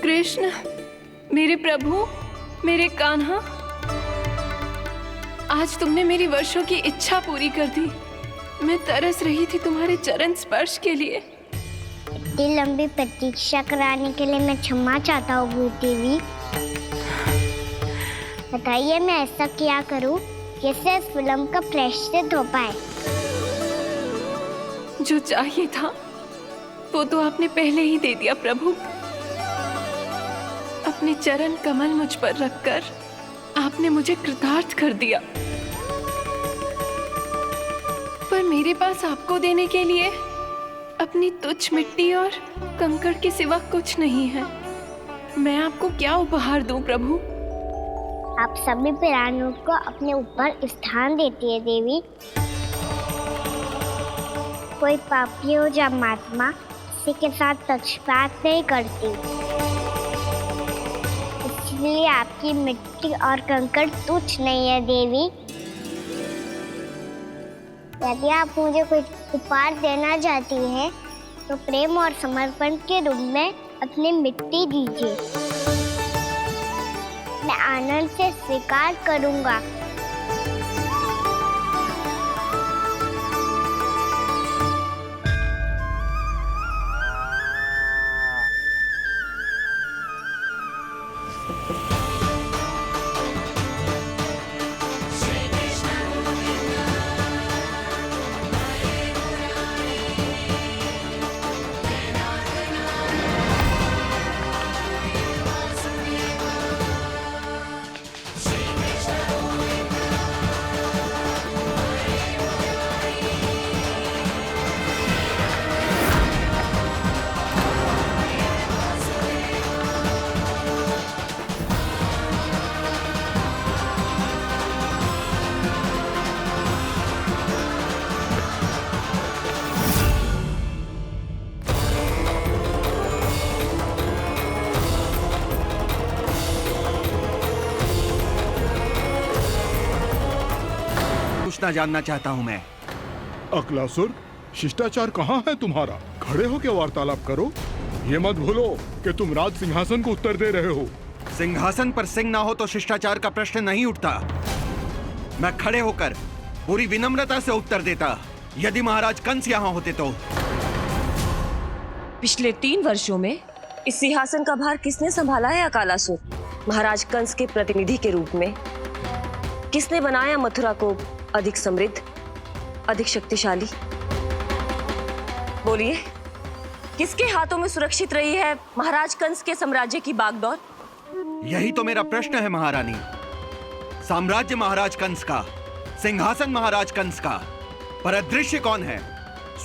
कृष्ण, मेरे प्रभु, मेरे कान्हा, आज तुमने मेरी वर्षों की इच्छा पूरी कर दी। मैं तरस रही थी तुम्हारे चरण स्पर्श के लिए। इतनी लंबी प्रतीक्षा कराने के लिए मैं क्षमा चाहता हूँ देवी। बताइए मैं ऐसा क्या करूँ जिससे इस फिल्म का प्रायश्चित हो पाए? जो चाहिए था वो तो आपने पहले ही दे दिया प्रभु। अपने चरण कमल मुझ पर रखकर आपने मुझे कृतार्थ कर दिया। पर मेरे पास आपको देने के लिए अपनी तुच्छ मिट्टी और कंकड़ के सिवा कुछ नहीं है। मैं आपको क्या उपहार दूं प्रभु? आप सभी प्राणियों को अपने ऊपर स्थान देती है देवी। कोई पापी हो या महात्मा किसी के साथ पक्षपात नहीं करती, इसलिए आपकी मिट्टी और कंकड़ तुच्छ नहीं है देवी। यदि आप मुझे कुछ उपहार देना चाहती हैं तो प्रेम और समर्पण के रूप में अपनी मिट्टी दीजिए। मैं आनंद से स्वीकार करूंगा। इतना जानना चाहता हूं मैं। अकलासुर, शिष्टाचार कहाँ है तुम्हारा? खड़े हो के वार्तालाप करो। ये मत भूलो कि तुम राज सिंहासन को उत्तर दे रहे हो। सिंहासन पर सिंह ना हो तो शिष्टाचार का प्रश्न नहीं उठता। मैं खड़े होकर पूरी विनम्रता से उत्तर देता यदि महाराज कंस यहाँ होते तो। पिछले 3 वर्षों में इस सिंहासन का भार किसने संभाला है अकालासुर? महाराज कंस के प्रतिनिधि के रूप में किसने बनाया मथुरा को अधिक समृद्ध, अधिक शक्तिशाली? बोलिए, किसके हाथों में सुरक्षित रही है महाराज कंस के साम्राज्य की बागडोर? यही तो मेरा प्रश्न है महारानी। साम्राज्य महाराज कंस का, सिंहासन महाराज कंस का, पर अदृश्य कौन है?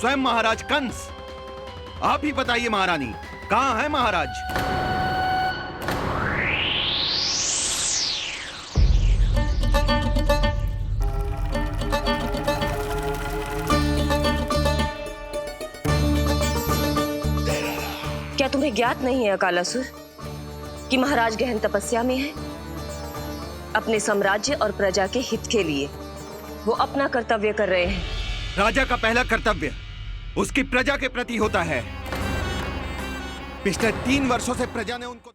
स्वयं महाराज कंस। आप ही बताइए महारानी, कहां है महाराज? क्या तुम्हें ज्ञात नहीं है अकालासुर कि महाराज गहन तपस्या में है? अपने साम्राज्य और प्रजा के हित के लिए वो अपना कर्तव्य कर रहे हैं। राजा का पहला कर्तव्य उसकी प्रजा के प्रति होता है। पिछले 3 वर्षों से प्रजा ने उनको